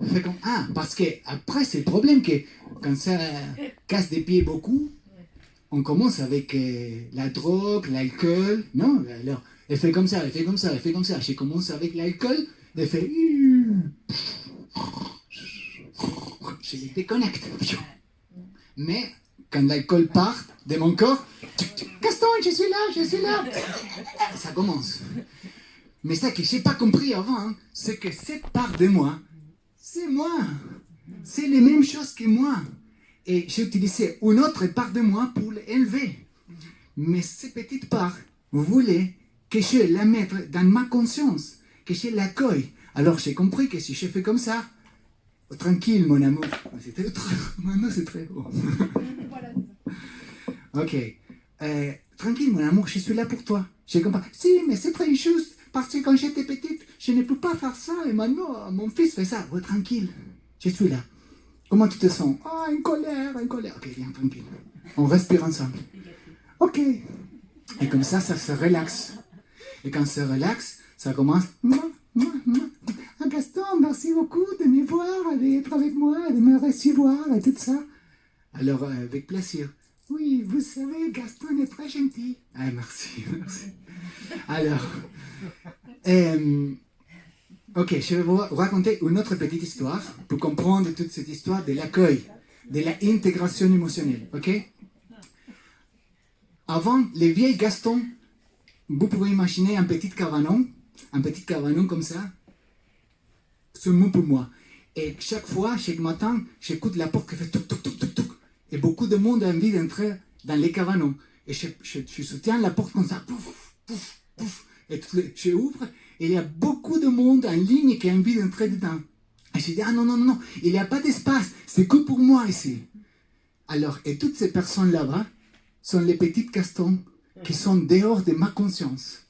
faire comme, parce que après c'est le problème que quand ça casse des pieds beaucoup, on commence avec la drogue, l'alcool, non? Alors, elle fait comme ça, elle fait comme ça, elle fait comme ça. Je commence avec l'alcool, elle fait, je les déconnecte. Mais quand l'alcool part de mon corps, Gaston, je suis là, ça commence. Mais ça que je n'ai pas compris avant, c'est que cette part de moi, c'est moi. C'est les mêmes choses que moi. Et j'ai utilisé une autre part de moi pour l'élever. Mais cette petite part voulait que je la mette dans ma conscience, que je l'accueille. Alors j'ai compris que si je fais comme ça, tranquille mon amour, maintenant c'est très beau. Ok, tranquille mon amour, je suis là pour toi. J'ai compris, si mais c'est très injuste, parce que quand j'étais petite, je ne peux pas faire ça, et maintenant mon fils fait ça. Ouais, tranquille, je suis là. Comment tu te sens? Une colère. Ok, viens, tranquille. On respire ensemble. Ok. Et comme ça se relaxe. Et quand ça se relaxe, ça commence. Gaston, merci beaucoup de me voir, d'être avec moi, de me recevoir et tout ça. Alors, avec plaisir. Oui, vous savez, Gaston est très gentil. Merci. Alors, ok, je vais vous raconter une autre petite histoire pour comprendre toute cette histoire de l'accueil, de l'intégration émotionnelle, ok? Avant, les vieilles Gaston, vous pouvez imaginer un petit cabanon comme ça, seulement pour moi. Et chaque fois, chaque matin, j'écoute la porte qui fait toc, toc, toc, toc, toc. Et beaucoup de monde a envie d'entrer dans les cabanons. Et je soutiens la porte comme ça, pouf, pouf, pouf. Et je ouvre, et il y a beaucoup de monde en ligne qui a envie d'entrer dedans. Et je dis, non, il n'y a pas d'espace, c'est que pour moi ici. Alors, et toutes ces personnes là-bas sont les petites Gastons qui sont dehors de ma conscience.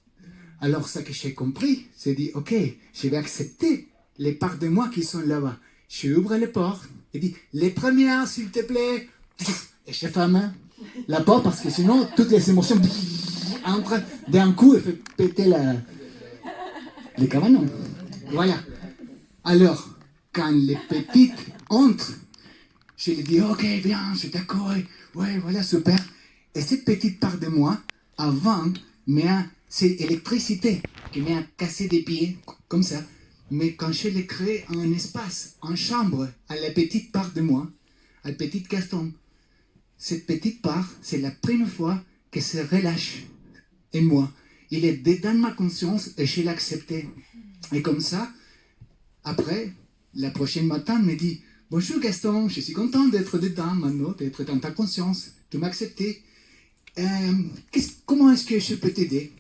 Alors, ce que j'ai compris, c'est dit, ok, je vais accepter les parts de moi qui sont là-bas. Je ouvre les portes et dis, les premières, s'il te plaît. Et je ferme la porte parce que sinon, toutes les émotions entrent d'un coup et fait péter les cabanons. Voilà. Alors, quand les petites entrent, je lui dis, ok, viens, je t'accueille. Ouais, voilà, super. Et cette petite part de moi, avant, c'est l'électricité qui m'a cassé des pieds, comme ça. Mais quand je l'ai créé en espace, en chambre, à la petite part de moi, à la petite Gaston, cette petite part, c'est la première fois que se relâche en moi. Il est dans ma conscience et je l'ai accepté. Et comme ça, après, la prochaine matin, il me dit, bonjour Gaston, je suis content d'être dedans maintenant, d'être dans ta conscience, de m'accepter. Comment est-ce que je peux t'aider?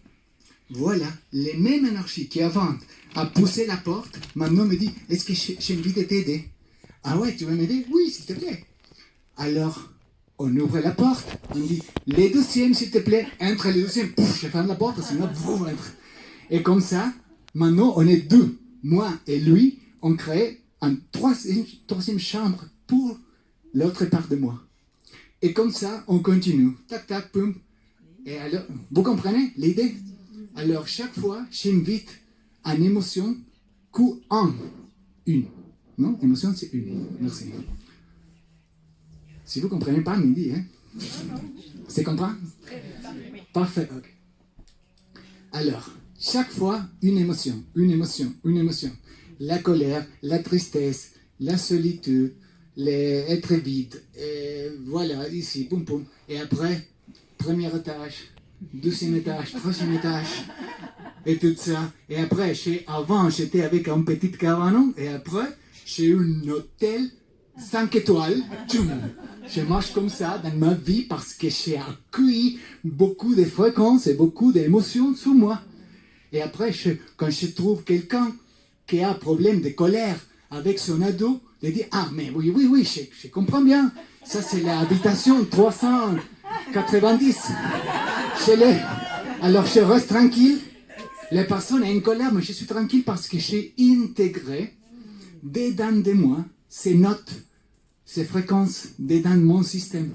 Voilà, les mêmes énergies qui avant a poussé la porte, maintenant me dit, est-ce que j'ai envie de t'aider? Ah ouais, tu veux m'aider? Oui, s'il te plaît. Alors, on ouvre la porte, on dit, les deuxièmes, s'il te plaît, entre les deuxièmes, pouf, je ferme la porte, sinon, vous entre. Et comme ça, maintenant, on est deux, moi et lui, on crée une troisième chambre pour l'autre part de moi. Et comme ça, on continue. Tac, tac, poum. Et alors, vous comprenez l'idée? Alors, chaque fois, j'invite une émotion une. Non, émotion, c'est une. Merci. Si vous ne comprenez pas, me dites. Hein? C'est compris? Parfait. Okay. Alors, chaque fois, une émotion. La colère, la tristesse, la solitude, être vide. Et voilà, ici, poum poum. Et après, premier étage, deuxième étage, troisième étage. Et tout ça. Et après, avant, j'étais avec un petit cabanon. Et après, j'ai eu un hôtel 5 étoiles. Je marche comme ça dans ma vie parce que j'ai accueilli beaucoup de fréquences et beaucoup d'émotions sur moi. Et après, quand je trouve quelqu'un qui a un problème de colère avec son ado, je dis, ah, mais oui, je comprends bien. Ça, c'est l'habitation 390. Alors, je reste tranquille. La personne a une colère, mais je suis tranquille parce que j'ai intégré dedans de moi ces notes, ces fréquences dedans de mon système.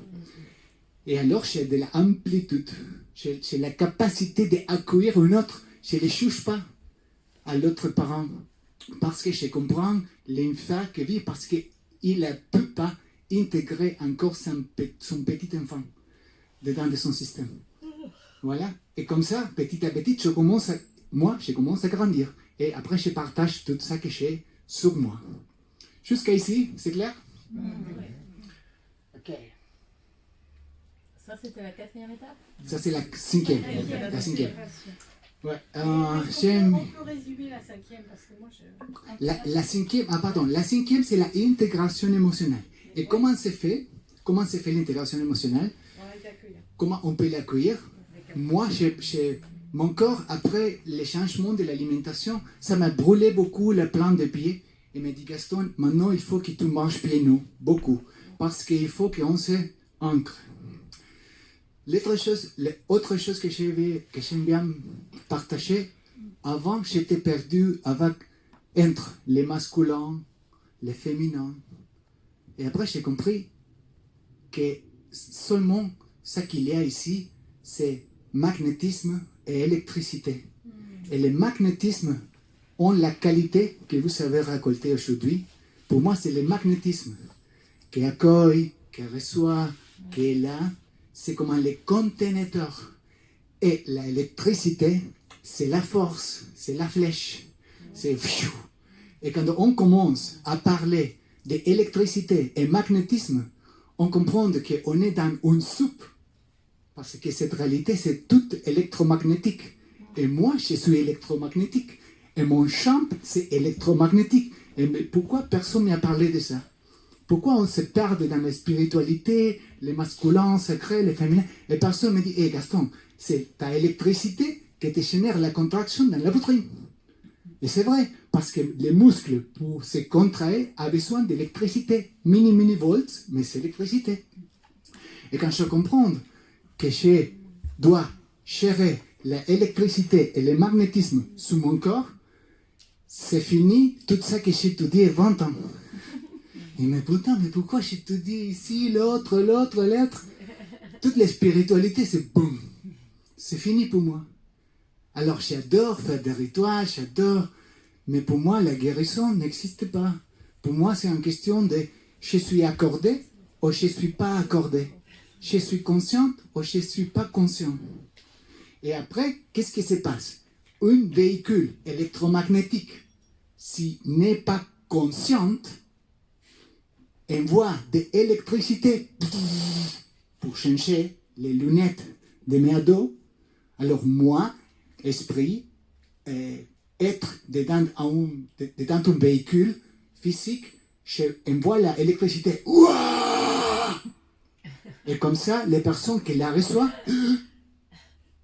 Et alors, j'ai de l'amplitude. J'ai la capacité d'accueillir un autre. Je ne les juge pas à l'autre parent. Parce que je comprends l'enfant qui vit, parce qu'il ne peut pas intégrer encore son petit enfant dedans de son système. Voilà. Et comme ça, petit à petit, je commence à grandir. Et après, je partage tout ça que j'ai sur moi. Jusqu'à ici, c'est clair? Ok. Ça, c'était la 4e étape? Ça, c'est la 5e. La 5e. Ouais, On peut résumer la 5e parce que moi je... La 5e, la 5e, c'est l'intégration émotionnelle. Et comment c'est fait l'intégration émotionnelle? Comment on peut l'accueillir? Moi, mon corps, après les changements de l'alimentation, ça m'a brûlé beaucoup la plante de pied. Et m'a dit, Gaston, maintenant il faut que tu manges pieds nus, beaucoup. Parce qu'il faut qu'on s'ancre. L'autre chose que j'aime bien partager, avant j'étais perdu entre les masculins, les féminins. Et après j'ai compris que seulement ce qu'il y a ici, c'est magnétisme et électricité. Et le magnétisme ont la qualité que vous savez récolter aujourd'hui. Pour moi, c'est le magnétisme qui accueille, qui reçoit, qui est là. C'est comme les conteneurs. Et l'électricité, c'est la force, c'est la flèche. C'est... Et quand on commence à parler d'électricité et magnétisme, on comprend qu'on est dans une soupe. Parce que cette réalité, c'est tout électromagnétique. Et moi, je suis électromagnétique. Et mon champ, c'est électromagnétique. Et mais pourquoi personne ne m'a parlé de ça? Pourquoi on se perd dans la spiritualité, les masculins secrets, les féminins? Et personne me dit, hé Gaston, c'est ta électricité qui te génère la contraction dans la poitrine. Et c'est vrai, parce que les muscles, pour se contraire, ont besoin d'électricité. Mini volts, mais c'est l'électricité. Et quand je comprends que je dois gérer l'électricité et le magnétisme sur mon corps, c'est fini tout ça que j'ai étudié 20 ans. Et mais putain, mais pourquoi j'ai étudié ici, l'autre? Toute la spiritualité, c'est boum. C'est fini pour moi. Alors j'adore faire des rituels, mais pour moi, la guérison n'existe pas. Pour moi, c'est une question de je suis accordé ou je ne suis pas accordé. Je suis consciente ou je ne suis pas conscient. Et après, qu'est-ce qui se passe? Un véhicule électromagnétique, s'il n'est pas consciente, envoie de l'électricité pour changer les lunettes de mes ados. Alors moi, esprit, être dedans un véhicule physique, j'envoie l'électricité. Et comme ça, les personnes qui la reçoivent,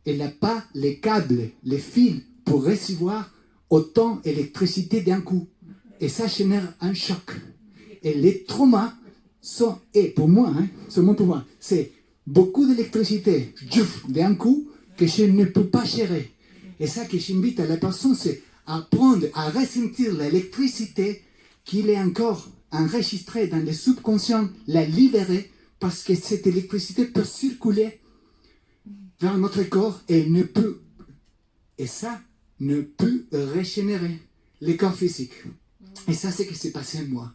elle n'a pas les câbles, les fils pour recevoir autant d'électricité d'un coup. Et ça génère un choc. Et les traumas sont, et pour moi, c'est beaucoup d'électricité d'un coup que je ne peux pas gérer. Et ça que j'invite à la personne, c'est apprendre à ressentir l'électricité qu'il est encore enregistré dans le subconscient, la libérer, parce que cette électricité peut circuler vers notre corps et ça ne peut régénérer le corps physique. Et ça, c'est ce qui s'est passé en moi.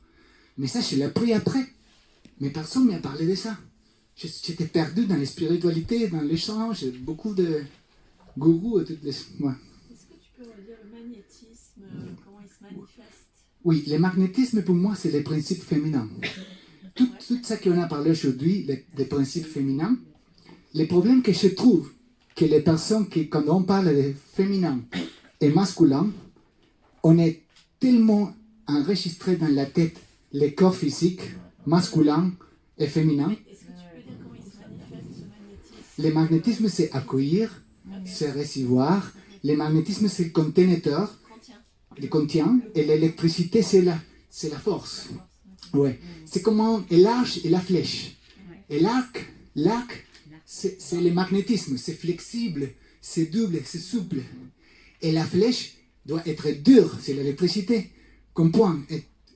Mais ça, je l'ai appris après. Mais personne ne m'a parlé de ça. J'étais perdu dans la spiritualité, dans l'échange, beaucoup de gourous et toutes les... Ouais. Est-ce que tu peux redire le magnétisme, comment il se manifeste? Oui, le magnétisme pour moi c'est le principe féminin. Tout ça qu'on a parlé aujourd'hui, les principes féminins, le problème que je trouve, que les personnes qui, quand on parle de féminin et masculin, on est tellement enregistré dans la tête les corps physiques, masculin et féminin. Est-ce que tu peux dire comment il se manifeste ce magnétisme? Le magnétisme c'est accueillir, c'est recevoir. Le magnétisme c'est le conteneur. Le contient, et l'électricité, c'est la force. Ouais. C'est comme l'arc et la flèche. Et l'arc, c'est le magnétisme, c'est flexible, c'est double, c'est souple. Et la flèche doit être dure, c'est l'électricité, comme point.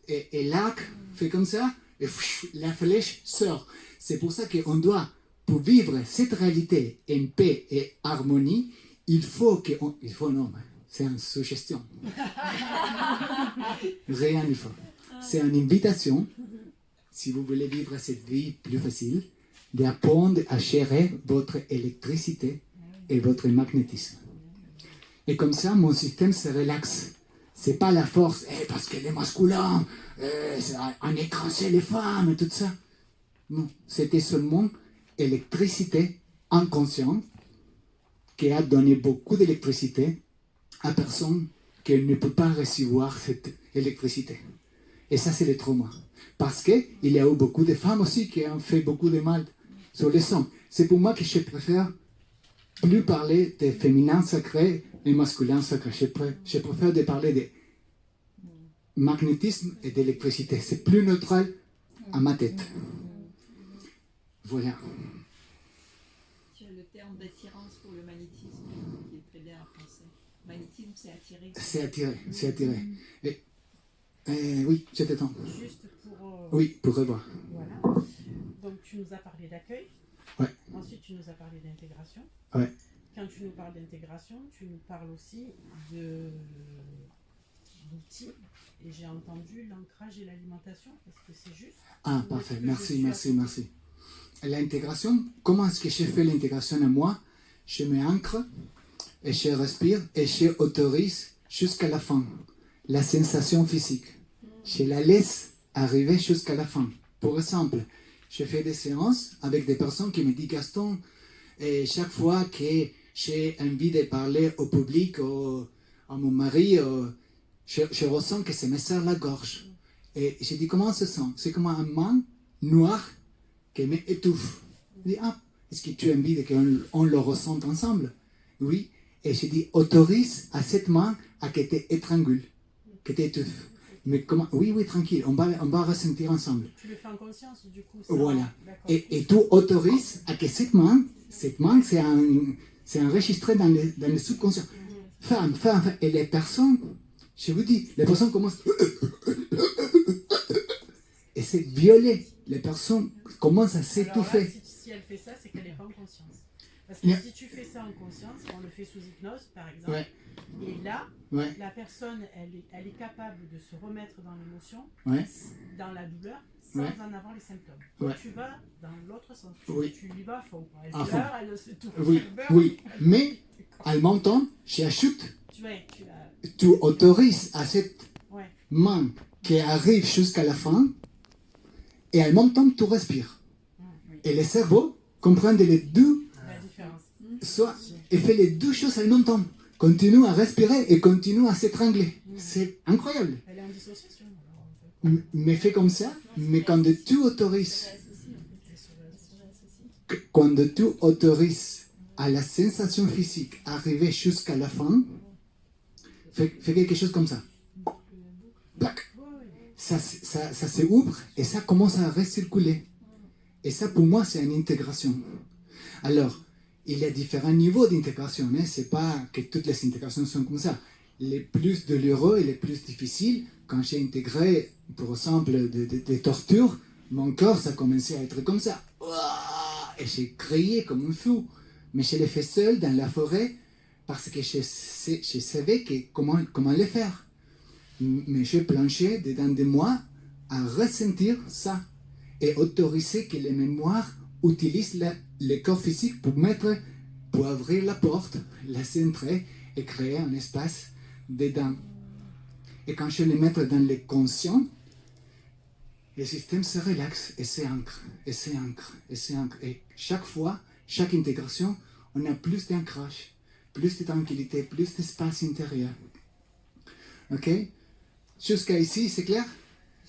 Et l'arc fait comme ça, et la flèche sort. C'est pour ça qu'on doit, pour vivre cette réalité en paix et harmonie, c'est une suggestion. Rien il faut. C'est une invitation, si vous voulez vivre cette vie plus facile, d'apprendre à gérer votre électricité et votre magnétisme. Et comme ça, mon système se relaxe. C'est pas la force, parce que les masculins, on écrasait les femmes et tout ça. Non, c'était seulement électricité inconsciente qui a donné beaucoup d'électricité à personne qui ne peut pas recevoir cette électricité. Et ça, c'est le trauma. Parce qu'il y a eu beaucoup de femmes aussi qui ont fait beaucoup de mal sur les sons. C'est pour moi que je préfère plus parler de féminin sacré et masculin sacré. Je préfère de parler de magnétisme et d'électricité. C'est plus neutral à ma tête. Voilà. Tu as le terme d'attirance pour le magnétisme qui est très bien en français. Magnétisme, c'est attirer. C'est attiré. Oui, c'était temps. Juste pour... Oui, pour revoir. Voilà. Donc tu nous as parlé d'accueil. Ouais. Ensuite tu nous as parlé d'intégration. Ouais. Quand tu nous parles d'intégration, tu nous parles aussi d'outils. Et j'ai entendu l'ancrage et l'alimentation. Est-ce que c'est juste? Ah, parfait. Merci. L'intégration, comment est-ce que je fais l'intégration à moi? Je m'ancre et je respire et je autorise jusqu'à la fin la sensation physique. Je la laisse arriver jusqu'à la fin. Pour exemple, je fais des séances avec des personnes qui me disent Gaston, et chaque fois que j'ai envie de parler au public, à mon mari, je ressens que ça me serre la gorge. Et je dis comment ça se sent? C'est comme un main noir qui m'étouffe. Je dis est-ce que tu as envie qu'on le ressente ensemble? Oui. Et je dis autorise à cette main à que t'étrangule, que t'étouffe. Mais comment? Oui, tranquille, on va ressentir ensemble. Tu le fais en conscience du coup ça... Voilà. Et tu autorises à que cette main c'est enregistré dans le subconscient. Femme. Et les personnes, je vous dis, les personnes commencent... Et c'est violet. Les personnes commencent à s'étouffer. Alors là, si elle fait ça, c'est qu'elle n'est pas en conscience. Parce que si tu fais ça en conscience, on le fait sous hypnose par exemple, Ouais. et là, Ouais. la personne, elle est capable de se remettre dans l'émotion, Ouais. dans la douleur, sans Ouais. en avoir les symptômes. Toi, Ouais. tu vas dans l'autre sens. Oui. Tu y vas à fond. Elle À pleure, elle se tout. Oui, elle meurt, oui. elle- Mais, en même temps, j'ajoute, Tu as... tu autorises à cette Ouais. main qui arrive jusqu'à la fin, et en même temps, tu respires. Et le cerveau comprend les deux, La différence. soit, et fait les deux choses en même temps. Continue à respirer et continue à s'étrangler. C'est incroyable. Elle est en dissociation. Alors, Mais fait comme ça, mais quand tu autorises, à la sensation physique arriver jusqu'à la fin, fais quelque chose comme ça. Plac. Ça s'ouvre et ça commence à recirculer. Et ça, pour moi, c'est une intégration. Alors, il y a différents niveaux d'intégration. Hein. Ce n'est pas que toutes les intégrations sont comme ça. les plus douloureux et les plus difficiles, quand j'ai intégré, par exemple, des tortures, mon corps, ça commençait à être comme ça. Et j'ai crié comme un fou. Mais je l'ai fait seul dans la forêt parce que je savais comment le faire. Mais je planchais dedans de moi à ressentir ça et autoriser que les mémoires utilisent le corps physique pour ouvrir la porte, la centrer et créer un espace dedans. Et quand je les mets dans le conscient, le système se relaxe et s'ancre, et s'ancre, et s'ancre. Et chaque fois, chaque intégration, on a plus d'ancrage, plus de tranquillité, plus d'espace intérieur. Ok? Jusqu'à ici, c'est clair?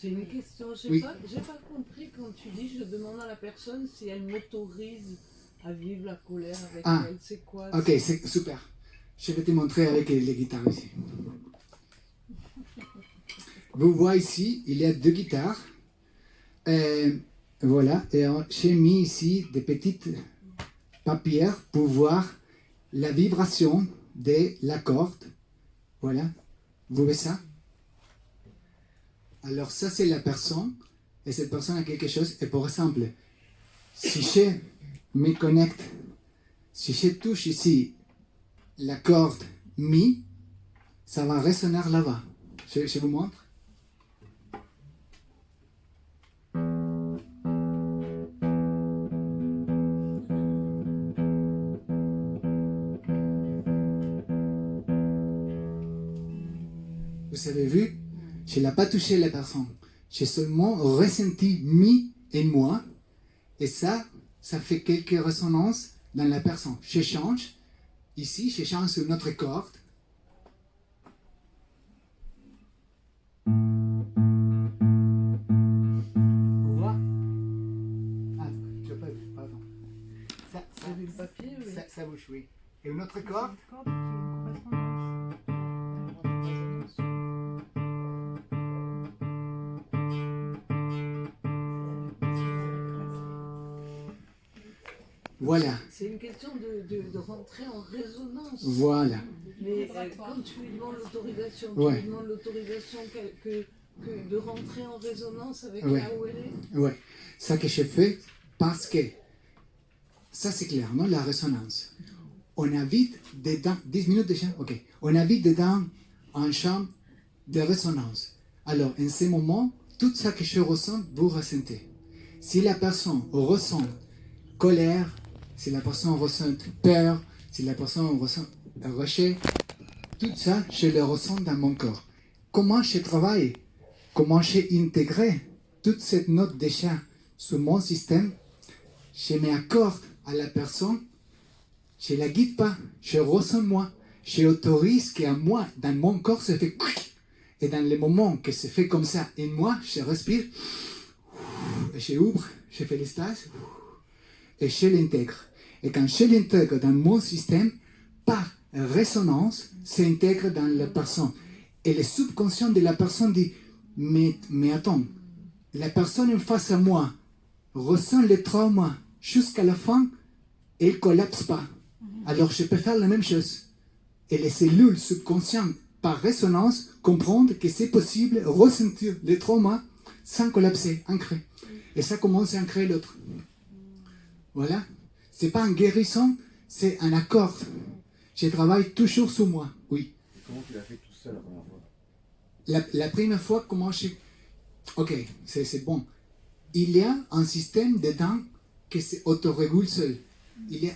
J'ai une question. Oui. J'ai pas compris quand tu dis je demande à la personne si elle m'autorise à vivre la colère avec elle. C'est quoi? Ok, c'est super. Je vais te montrer avec les guitares ici. Vous voyez ici, il y a 2 guitares. Voilà, et j'ai mis ici des petites papiers pour voir la vibration de la corde. Voilà, vous voyez ça? Alors ça c'est la personne, et cette personne a quelque chose, et par exemple, si je me connecte, si je touche ici la corde Mi, ça va résonner là-bas. Je vous montre. Vous avez vu, je n'ai pas touché la personne. J'ai seulement ressenti Mi et moi. Et ça fait quelques résonances dans la personne. Je change. Ici, je change sur notre corde. Vous voyez? Ah, je peux, pardon. C'est du papier, oui. Ça bouge, oui. Et une autre corde? Voilà. C'est une question de rentrer en résonance. Voilà. Mais quand tu lui demandes l'autorisation, Ouais. tu lui demandes l'autorisation que de rentrer en résonance avec Ouais. là où elle est. Ouais. Ça que je fais parce que ça c'est clair, non? La résonance. On habite dedans, 10 minutes déjà? Ok. On habite dedans un champ de résonance. Alors, en ce moment, tout ça que je ressens, vous ressentez. Si la personne ressent colère, si la personne ressent peur, si la personne ressent rejet, tout ça, je le ressens dans mon corps. Comment je travaille? Comment j'ai intégré toute cette note déjà sur mon système? Je m'accorde à la personne, je ne la guide pas, je ressens moi. Je autorise qu'à moi, dans mon corps, se fait et dans les moments que se fait comme ça, et moi, je respire, et je ouvre, je fais l'espace, et je l'intègre. Et quand je l'intègre dans mon système, par résonance, s'intègre dans la personne. Et le subconscient de la personne dit, mais attends, la personne en face à moi ressent le trauma jusqu'à la fin, et elle ne collapse pas. Alors je peux faire la même chose. Et les cellules subconscientes, par résonance, comprennent que c'est possible de ressentir le trauma sans collapser, ancré. Et ça commence à ancrer l'autre. Voilà. C'est pas un guérison, c'est un accord. Je travaille toujours sur moi, oui. Comment tu l'as fait tout seul la première fois? La première fois, comment j'ai... Ok, c'est bon. Il y a un système dedans qui s'autorégule seul.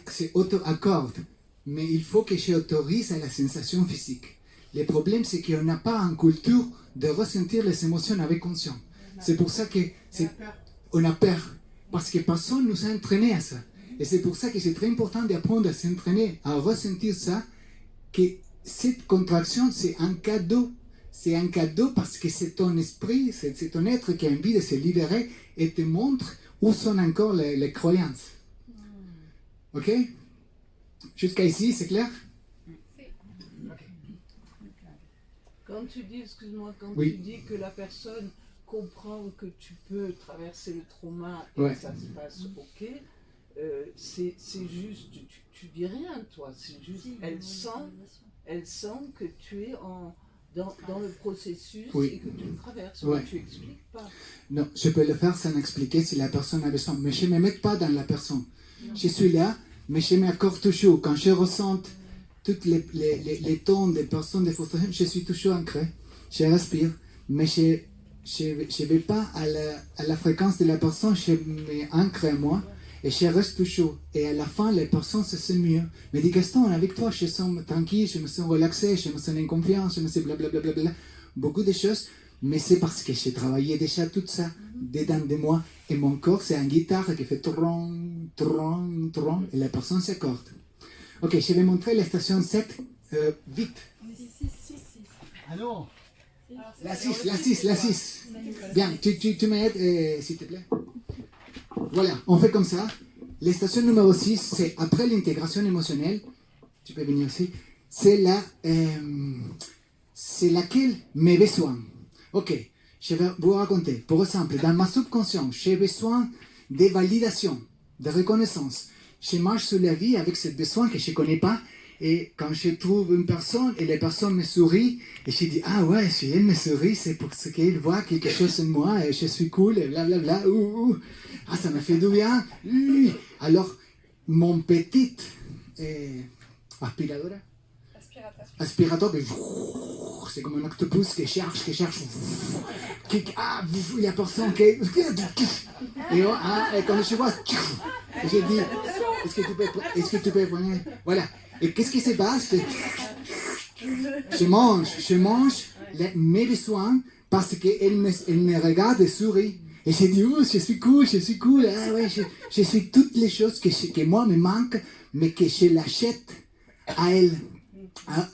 C'est auto-accorde. Mais il faut que j'autorise à la sensation physique. Le problème, c'est qu'on n'a pas une culture de ressentir les émotions avec conscience. C'est pour ça que on a peur. Parce que personne nous a entraînés à ça. Et c'est pour ça que c'est très important d'apprendre à s'entraîner, à ressentir ça, que cette contraction, c'est un cadeau. C'est un cadeau parce que c'est ton esprit, c'est ton être qui a envie de se libérer et te montre où sont encore les croyances. Ok? Jusqu'à ici, c'est clair? Quand tu dis, excuse-moi, quand Oui. tu dis que la personne comprend que tu peux traverser le trauma et Ouais. que ça se passe ok, c'est juste, tu dis rien toi, c'est juste, elle sent elle sent que tu es dans le processus Oui. et que tu le traverses. Ouais. Mais tu n'expliques pas. Non, je peux le faire sans expliquer si la personne a besoin. Mais je ne me mets pas dans la personne. Je suis là, mais je m'accorde toujours. Quand je ressens tous les tons des personnes de frustration, je suis toujours ancré. Je respire, mais je ne vais pas à la fréquence de la personne, je m'ancre en moi et je reste toujours. Et à la fin, les personnes se sentent mieux. Mais dis Gaston, avec toi, je me sens tranquille, je me sens relaxé, je me sens en confiance, je me sens blablabla. Beaucoup de choses, mais c'est parce que j'ai travaillé déjà tout ça dedans de moi. Et mon corps, c'est une guitare qui fait tron, tron, tron, et la personne s'accorde. Ok, je vais montrer la station 7 vite. Ah non. La 6. Bien, tu m'aides, s'il te plaît. Voilà, on fait comme ça. La station numéro 6, c'est après l'intégration émotionnelle. Tu peux venir aussi. C'est laquelle mes besoins. Ok, je vais vous raconter. Par exemple, dans ma subconscient, j'ai besoin de validation, de reconnaissance. Je marche sur la vie avec ce besoin que je ne connais pas. Et quand je trouve une personne et la personne me sourit, et je dis, ah ouais, si elle me sourit, c'est parce qu'elle voit quelque chose en moi et je suis cool, et blablabla, ah, ça me fait du bien. Alors, mon petit aspirateur, c'est comme un octopus qui cherche, il y a personne qui... Et quand je vois, j'ai dit, est-ce que tu peux prendre... Voilà. Et qu'est-ce qui se passe? Je mange mes besoins parce qu'elle me regarde et sourit. Et je dis, je suis cool. Ah ouais, je suis toutes les choses que moi me manquent, mais que je l'achète à elle.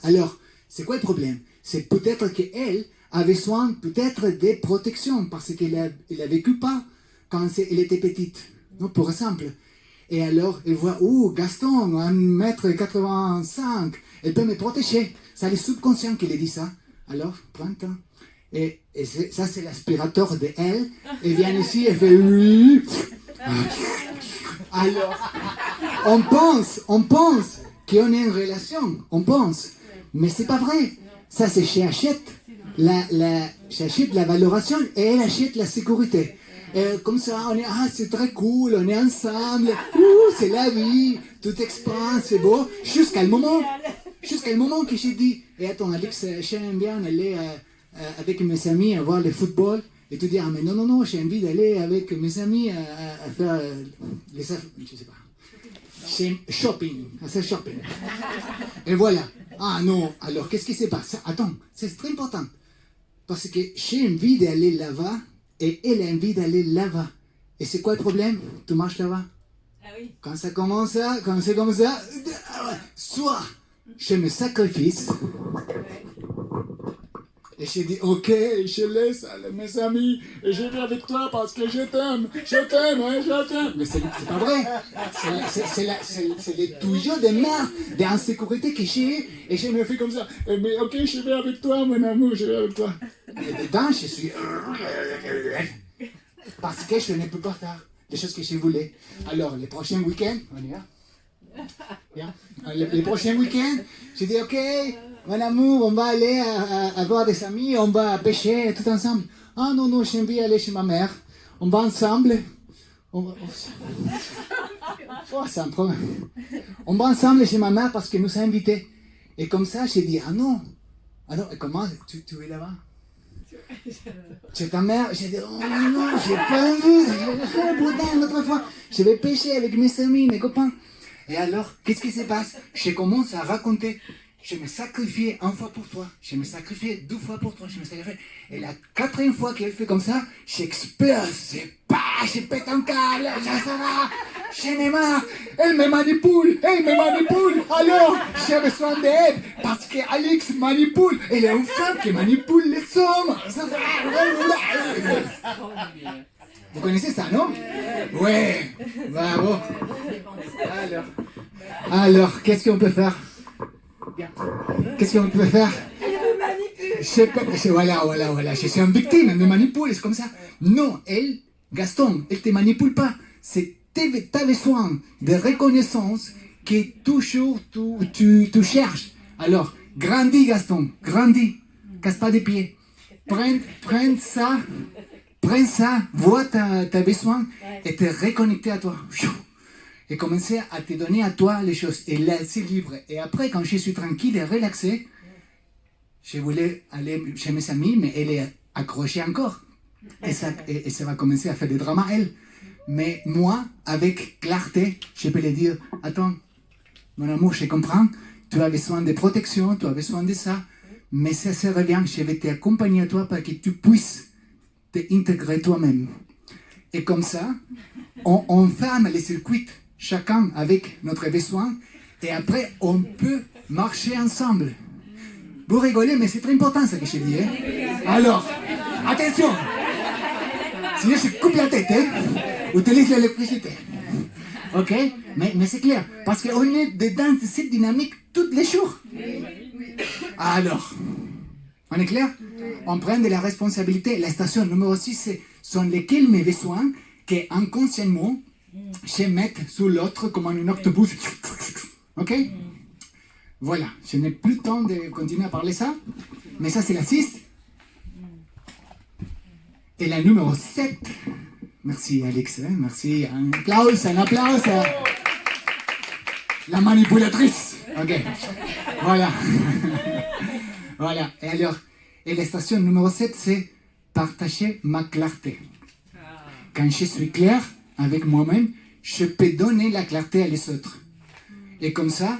Alors, c'est quoi le problème? C'est peut-être qu'elle a besoin peut-être de protection parce qu'elle a vécu pas quand elle était petite. Non, par exemple. Et alors, elle voit, Gaston, 1m85, elle peut me protéger. C'est le subconscient qui lui dit ça. Alors, prends le temps. Et ça, c'est l'aspirateur de elle. Elle vient ici, elle fait oui. Alors, on pense qu'on est en relation. On pense. Mais c'est pas vrai. Ça, c'est j'achète la valorisation et elle achète la sécurité. Comme ça, c'est très cool, on est ensemble, c'est la vie, tout expand, c'est beau, jusqu'à le moment que j'ai dit, et attends Alex, j'aime bien aller avec mes amis à voir le football, et tu dis, mais non, j'ai envie d'aller avec mes amis à faire je sais pas, shopping. Et voilà, non, alors qu'est-ce qui se passe? Attends, c'est très important, parce que j'ai envie d'aller là-bas, et elle a envie d'aller là-bas. Et c'est quoi le problème? Tu marches là-bas. Ah oui. Quand c'est comme ça, soit je me sacrifie, et je dis, ok, je laisse mes amis, et je vais avec toi parce que je t'aime. Mais c'est pas vrai. C'est les tuyaux de merde, d'insécurité que j'ai, et je me fais comme ça. Mais ok, je vais avec toi, mon amour, je vais avec toi. Et dedans, je suis... Parce que je ne peux pas faire les choses que je voulais. Alors, les prochains week-ends, on y va. Bien. Les prochains week-ends, je dis, ok, mon amour, on va aller voir des amis, on va pêcher tout ensemble. Ah non, j'ai envie d'aller chez ma mère. On va ensemble. C'est un problème. On va ensemble chez ma mère parce qu'elle nous a invités. Et comme ça, j'ai dit, non, et comment tu es là-bas? Chez ta mère, j'ai dit, non, j'ai pas envie, l'autre fois, je vais pêcher avec mes amis, mes copains. Et alors, qu'est-ce qui se passe? Je commence à raconter, je me sacrifiais une fois pour toi, je me sacrifiais 2 fois pour toi, je me sacrifiais. Et la 4e fois qu'elle fait comme ça, j'explose, je pète un câble, ça va, je me marre, elle me manipule, alors j'ai besoin d'aide, parce qu'Alex manipule, elle est une femme qui manipule les hommes. Vous connaissez ça, non? Ouais, bravo. Alors, qu'est-ce qu'on peut faire? Qu'est-ce qu'on peut faire? Voilà, je suis une victime, elle me manipule, c'est comme ça. Non, Gaston, elle ne te manipule pas. C'est ta besoin de reconnaissance que toujours tu cherches. Alors, Grandis, Gaston, grandis. Casse pas des pieds. Prends ça, vois tes besoins et te reconnecter à toi. Et commencer à te donner à toi les choses et laisser libre. Et après, quand je suis tranquille et relaxé, je voulais aller chez mes amis, mais elle est accrochée encore. Et ça va commencer à faire des dramas, elle. Mais moi, avec clarté, je peux lui dire, attends, mon amour, je comprends, tu as besoin de protection, tu as besoin de ça, mais ça sert à rien, je vais t'accompagner à toi pour que tu puisses t'intégrer toi-même. Et comme ça, on ferme les circuits, chacun avec notre besoin, et après, on peut marcher ensemble. Vous rigolez, mais c'est très important ce que je dis. Hein? Alors, attention, sinon je coupe la tête, hein? Utilise l'électricité. Ok? Mais c'est clair, parce qu'on est dedans de cette dynamique tous les jours. Alors, on est clair? On prend de la responsabilité. La station numéro 6, sont lesquels mes besoins que inconsciemment, je mets sur l'autre comme un octopus. Ok? Voilà, je n'ai plus le temps de continuer à parler ça, mais ça c'est la 6. Et la numéro 7, merci Alex, hein, merci, un applause. La manipulatrice, ok, voilà. Voilà, et alors, et la station numéro 7, c'est partager ma clarté. Quand je suis clair avec moi-même, je peux donner la clarté à les autres. Et comme ça,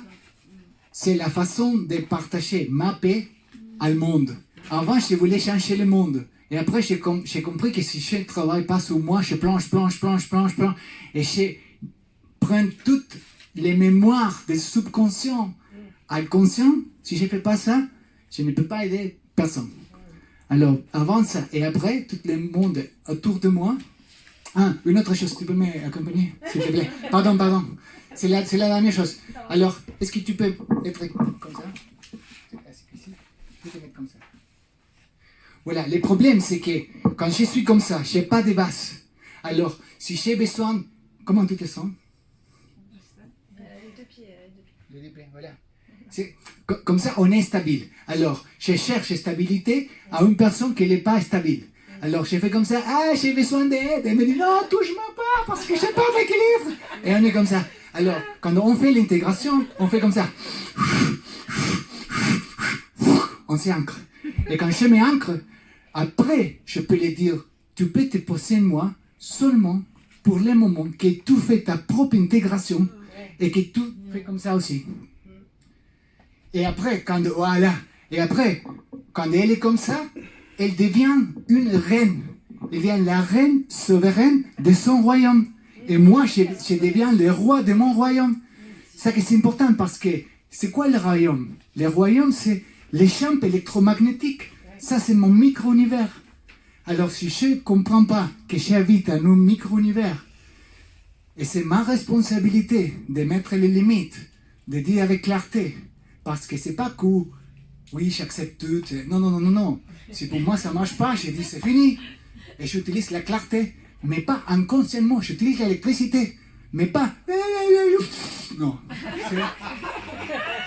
c'est la façon de partager ma paix au monde. Avant, je voulais changer le monde. Et après, j'ai compris que si je ne travaille pas sur moi, je plonge. Et je prends toutes les mémoires des subconscients à le conscient. Si je ne fais pas ça, je ne peux pas aider personne. Alors, avant ça et après, tout le monde autour de moi. Une autre chose, tu peux m'accompagner, s'il te plaît? Pardon. C'est la dernière chose. Alors, est-ce que tu peux être comme ça? Tu peux te mettre comme ça. Voilà, le problème, c'est que quand je suis comme ça, je n'ai pas de base. Alors, si j'ai besoin... Comment tu te sens? Les deux pieds. Les deux pieds, voilà. Comme ça, on est stable. Alors, je cherche stabilité à une personne qui n'est pas stable. Alors, je fais comme ça, j'ai besoin d'aide. Elle me dit, non, touche-moi pas, parce que je n'ai pas d'équilibre. Et on est comme ça. Alors, quand on fait l'intégration, on fait comme ça. On s'ancre. Et quand je m'ancre, après, je peux lui dire, tu peux te poser moi seulement pour le moment que tu fais ta propre intégration et que tu fais comme ça aussi. Et après, quand elle est comme ça, elle devient une reine. Elle devient la reine souveraine de son royaume. Et moi, je deviens le roi de mon royaume. Ça que c'est important parce que c'est quoi le royaume? Le royaume, c'est les champs électromagnétiques. Ça, c'est mon micro-univers. Alors, si je ne comprends pas que j'habite dans un micro-univers, et c'est ma responsabilité de mettre les limites, de dire avec clarté, parce que c'est pas que, oui, j'accepte tout. Non. Si pour moi ça ne marche pas, je dis c'est fini. Et j'utilise la clarté, mais pas inconsciemment. J'utilise l'électricité, mais pas... Non.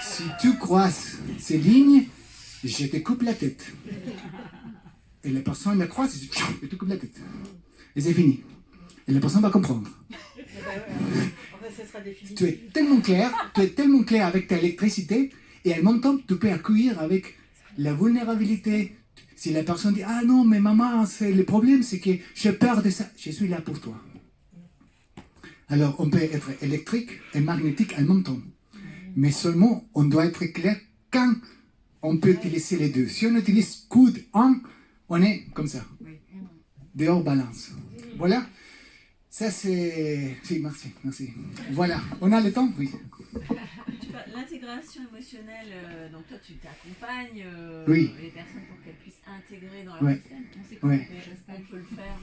Si tu croises ces lignes, je te coupe la tête. Et la personne la croise, et tu coupes la tête. Et c'est fini. Et la personne va comprendre. Tu es tellement clair avec ta électricité, et en même temps, tu peux accueillir avec la vulnérabilité. Si la personne dit, ah non, mais maman, le problème, c'est que j'ai peur de ça. Je suis là pour toi. Alors, on peut être électrique et magnétique en même temps. Mais seulement, on doit être clair quand on peut utiliser les deux. Si on utilise coude 1, on est comme ça. Dehors balance. Voilà. Ça, c'est... Oui, merci. Voilà. On a le temps? Oui. L'intégration émotionnelle, donc toi tu t'accompagnes les personnes pour qu'elles puissent intégrer dans leur système. On sait qu'on peut le faire.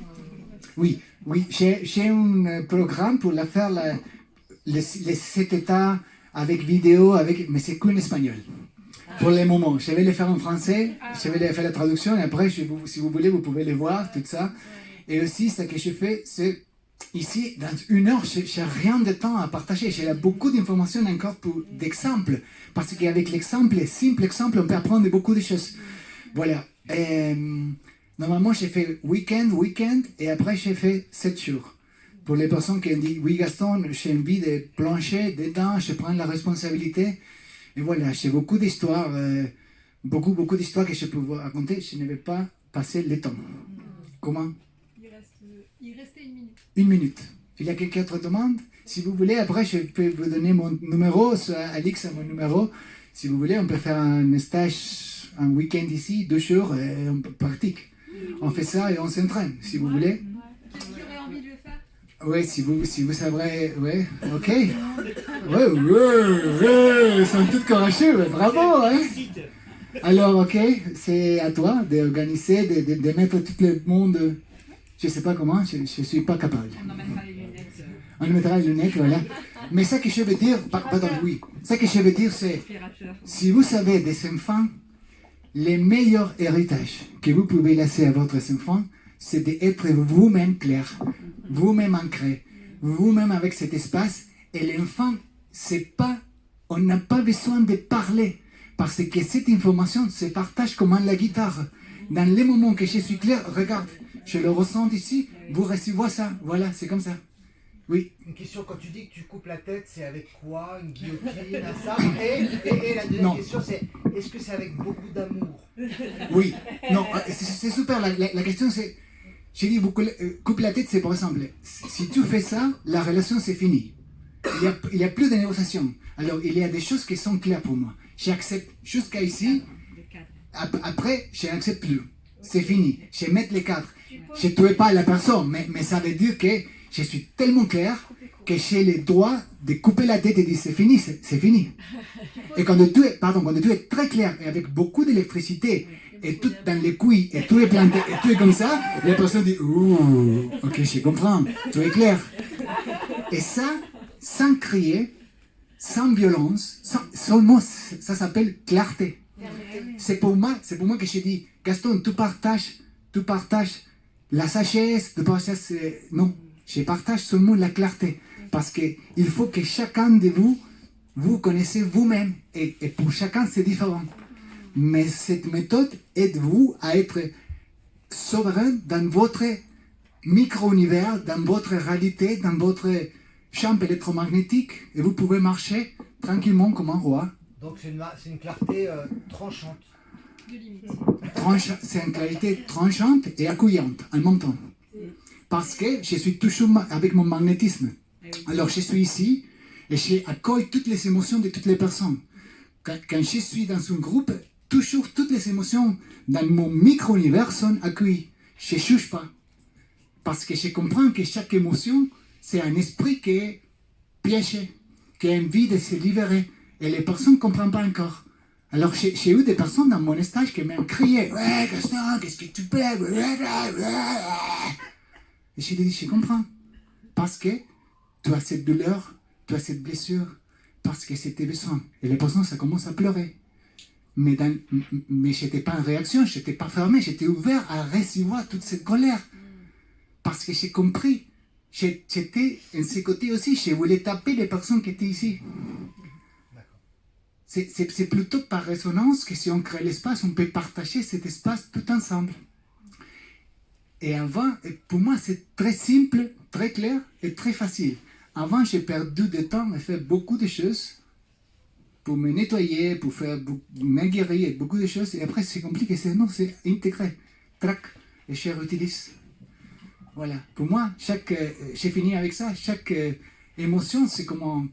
Oui, j'ai un programme pour la faire, les 7 états avec vidéo, mais c'est qu'en espagnol. Pour le moment, je vais le faire en français, je vais faire la traduction et après, si vous voulez, vous pouvez le voir, tout ça. Et aussi, ce que je fais, c'est ici, dans 1 heure, je n'ai rien de temps à partager. J'ai beaucoup d'informations encore d'exemples. Parce qu'avec l'exemple, simple exemple, on peut apprendre beaucoup de choses. Voilà. Normalement, j'ai fait week-end, et après, j'ai fait 7 jours. Pour les personnes qui ont dit, oui Gaston, j'ai envie de plancher dedans, je prends la responsabilité. Et voilà, j'ai beaucoup d'histoires, beaucoup d'histoires que je peux vous raconter. Je ne vais pas passer le temps. Comment? Il restait 1 minute. 1 minute. Il y a quelques autres demandes? Si vous voulez, après, je peux vous donner mon numéro, soit Alix a mon numéro. Si vous voulez, on peut faire un stage, un week-end ici, 2 jours, et on pratique. On fait ça et on s'entraîne, si vous voulez. Qui aurait envie de le faire? Oui, si vous savrez, oui, ok. Ouais, ils sont tous courageux, bravo, hein. Alors, ok, c'est à toi d'organiser, de mettre tout le monde, je ne sais pas comment, je ne suis pas capable. On en mettra les lunettes. On mettra les lunettes, voilà. Mais ça que je veux dire, pardon, oui, ça que je veux dire, c'est, si vous avez des enfants, le meilleur héritage que vous pouvez laisser à votre enfant, c'est d'être vous-même clair, vous-même ancré, vous-même avec cet espace. Et l'enfant, c'est pas, on n'a pas besoin de parler, parce que cette information se partage comme la guitare. Dans les moments que je suis clair, regarde, je le ressens ici, vous recevez ça, voilà, c'est comme ça. Oui. Une question, quand tu dis que tu coupes la tête, c'est avec quoi? Une guillotine, un sabre? Et la deuxième question, c'est est-ce que c'est avec beaucoup d'amour? Oui, non, c'est super. La question, c'est, j'ai dit, vous coupe la tête, c'est par exemple, si tu fais ça, la relation, c'est fini. Il n'y a plus de négociation. Alors, il y a des choses qui sont claires pour moi. J'accepte jusqu'à ici. Après, je n'accepte plus. C'est fini. Je mets les cadres. Je ne tuais pas la personne, mais ça veut dire que je suis tellement clair que j'ai le droit de couper la tête et de dire c'est fini, c'est fini. Et quand tu es très clair et avec beaucoup d'électricité et tout dans les couilles et tout est planté et tout est comme ça, la personne dit ouh, ok, je comprends, tu es clair. Et ça, sans crier, sans violence, seulement ça s'appelle clarté. C'est pour moi que je dis Gaston, tu partages la sagesse, non. Je partage seulement la clarté, parce qu'il faut que chacun de vous connaissez vous-même, et pour chacun c'est différent. Mais cette méthode aide-vous à être souverain dans votre micro-univers, dans votre réalité, dans votre champ électromagnétique, et vous pouvez marcher tranquillement comme un roi. Donc c'est une clarté tranchante. C'est une clarté tranchante et accueillante en même temps. Parce que je suis toujours avec mon magnétisme. Alors je suis ici et j'accueille toutes les émotions de toutes les personnes. Quand je suis dans un groupe, toujours toutes les émotions dans mon micro-univers sont accueillies. Je ne juge pas. Parce que je comprends que chaque émotion, c'est un esprit qui est piégé, qui a envie de se libérer. Et les personnes ne comprennent pas encore. Alors j'ai eu des personnes dans mon stage qui m'ont crié « Ouais, Gaston, qu'est-ce que tu plais ?» Et je lui ai dit, je comprends. Parce que tu as cette douleur, tu as cette blessure, parce que c'était besoin. Et les personnes, ça commence à pleurer. Mais je n'étais pas en réaction, je n'étais pas fermé, j'étais ouvert à recevoir toute cette colère. Parce que j'ai compris. J'étais de ce côté aussi, je voulais taper les personnes qui étaient ici. C'est plutôt par résonance que si on crée l'espace, on peut partager cet espace tout ensemble. Et avant, pour moi, c'est très simple, très clair et très facile. Avant, j'ai perdu du temps et fait beaucoup de choses pour me nettoyer, pour me guérir et beaucoup de choses. Et après, c'est compliqué. Non, c'est intégré. Trac. Et je réutilise. Voilà. Pour moi, j'ai fini avec ça. Chaque émotion, c'est comme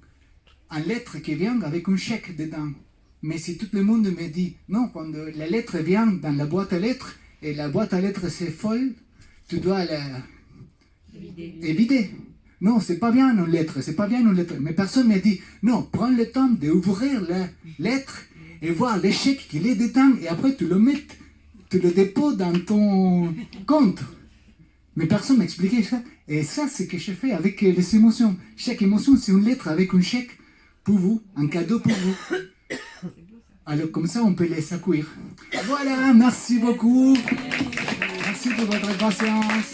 un lettre qui vient avec un chèque dedans. Mais si tout le monde me dit, non, quand la lettre vient dans la boîte à lettres, et la boîte à lettres c'est folle, tu dois la vider. Non, c'est pas bien une lettre, c'est pas bien une lettre. Mais personne m'a dit, non, prends le temps d'ouvrir la lettre et voir l'échec qu'il est dedans, et après tu le déposes dans ton compte. Mais personne m'a expliqué ça. Et ça, c'est ce que je fais avec les émotions. Chaque émotion, c'est une lettre avec un chèque pour vous, un cadeau pour vous. Alors comme ça, on peut les accueillir. Voilà, merci beaucoup. Merci pour votre patience.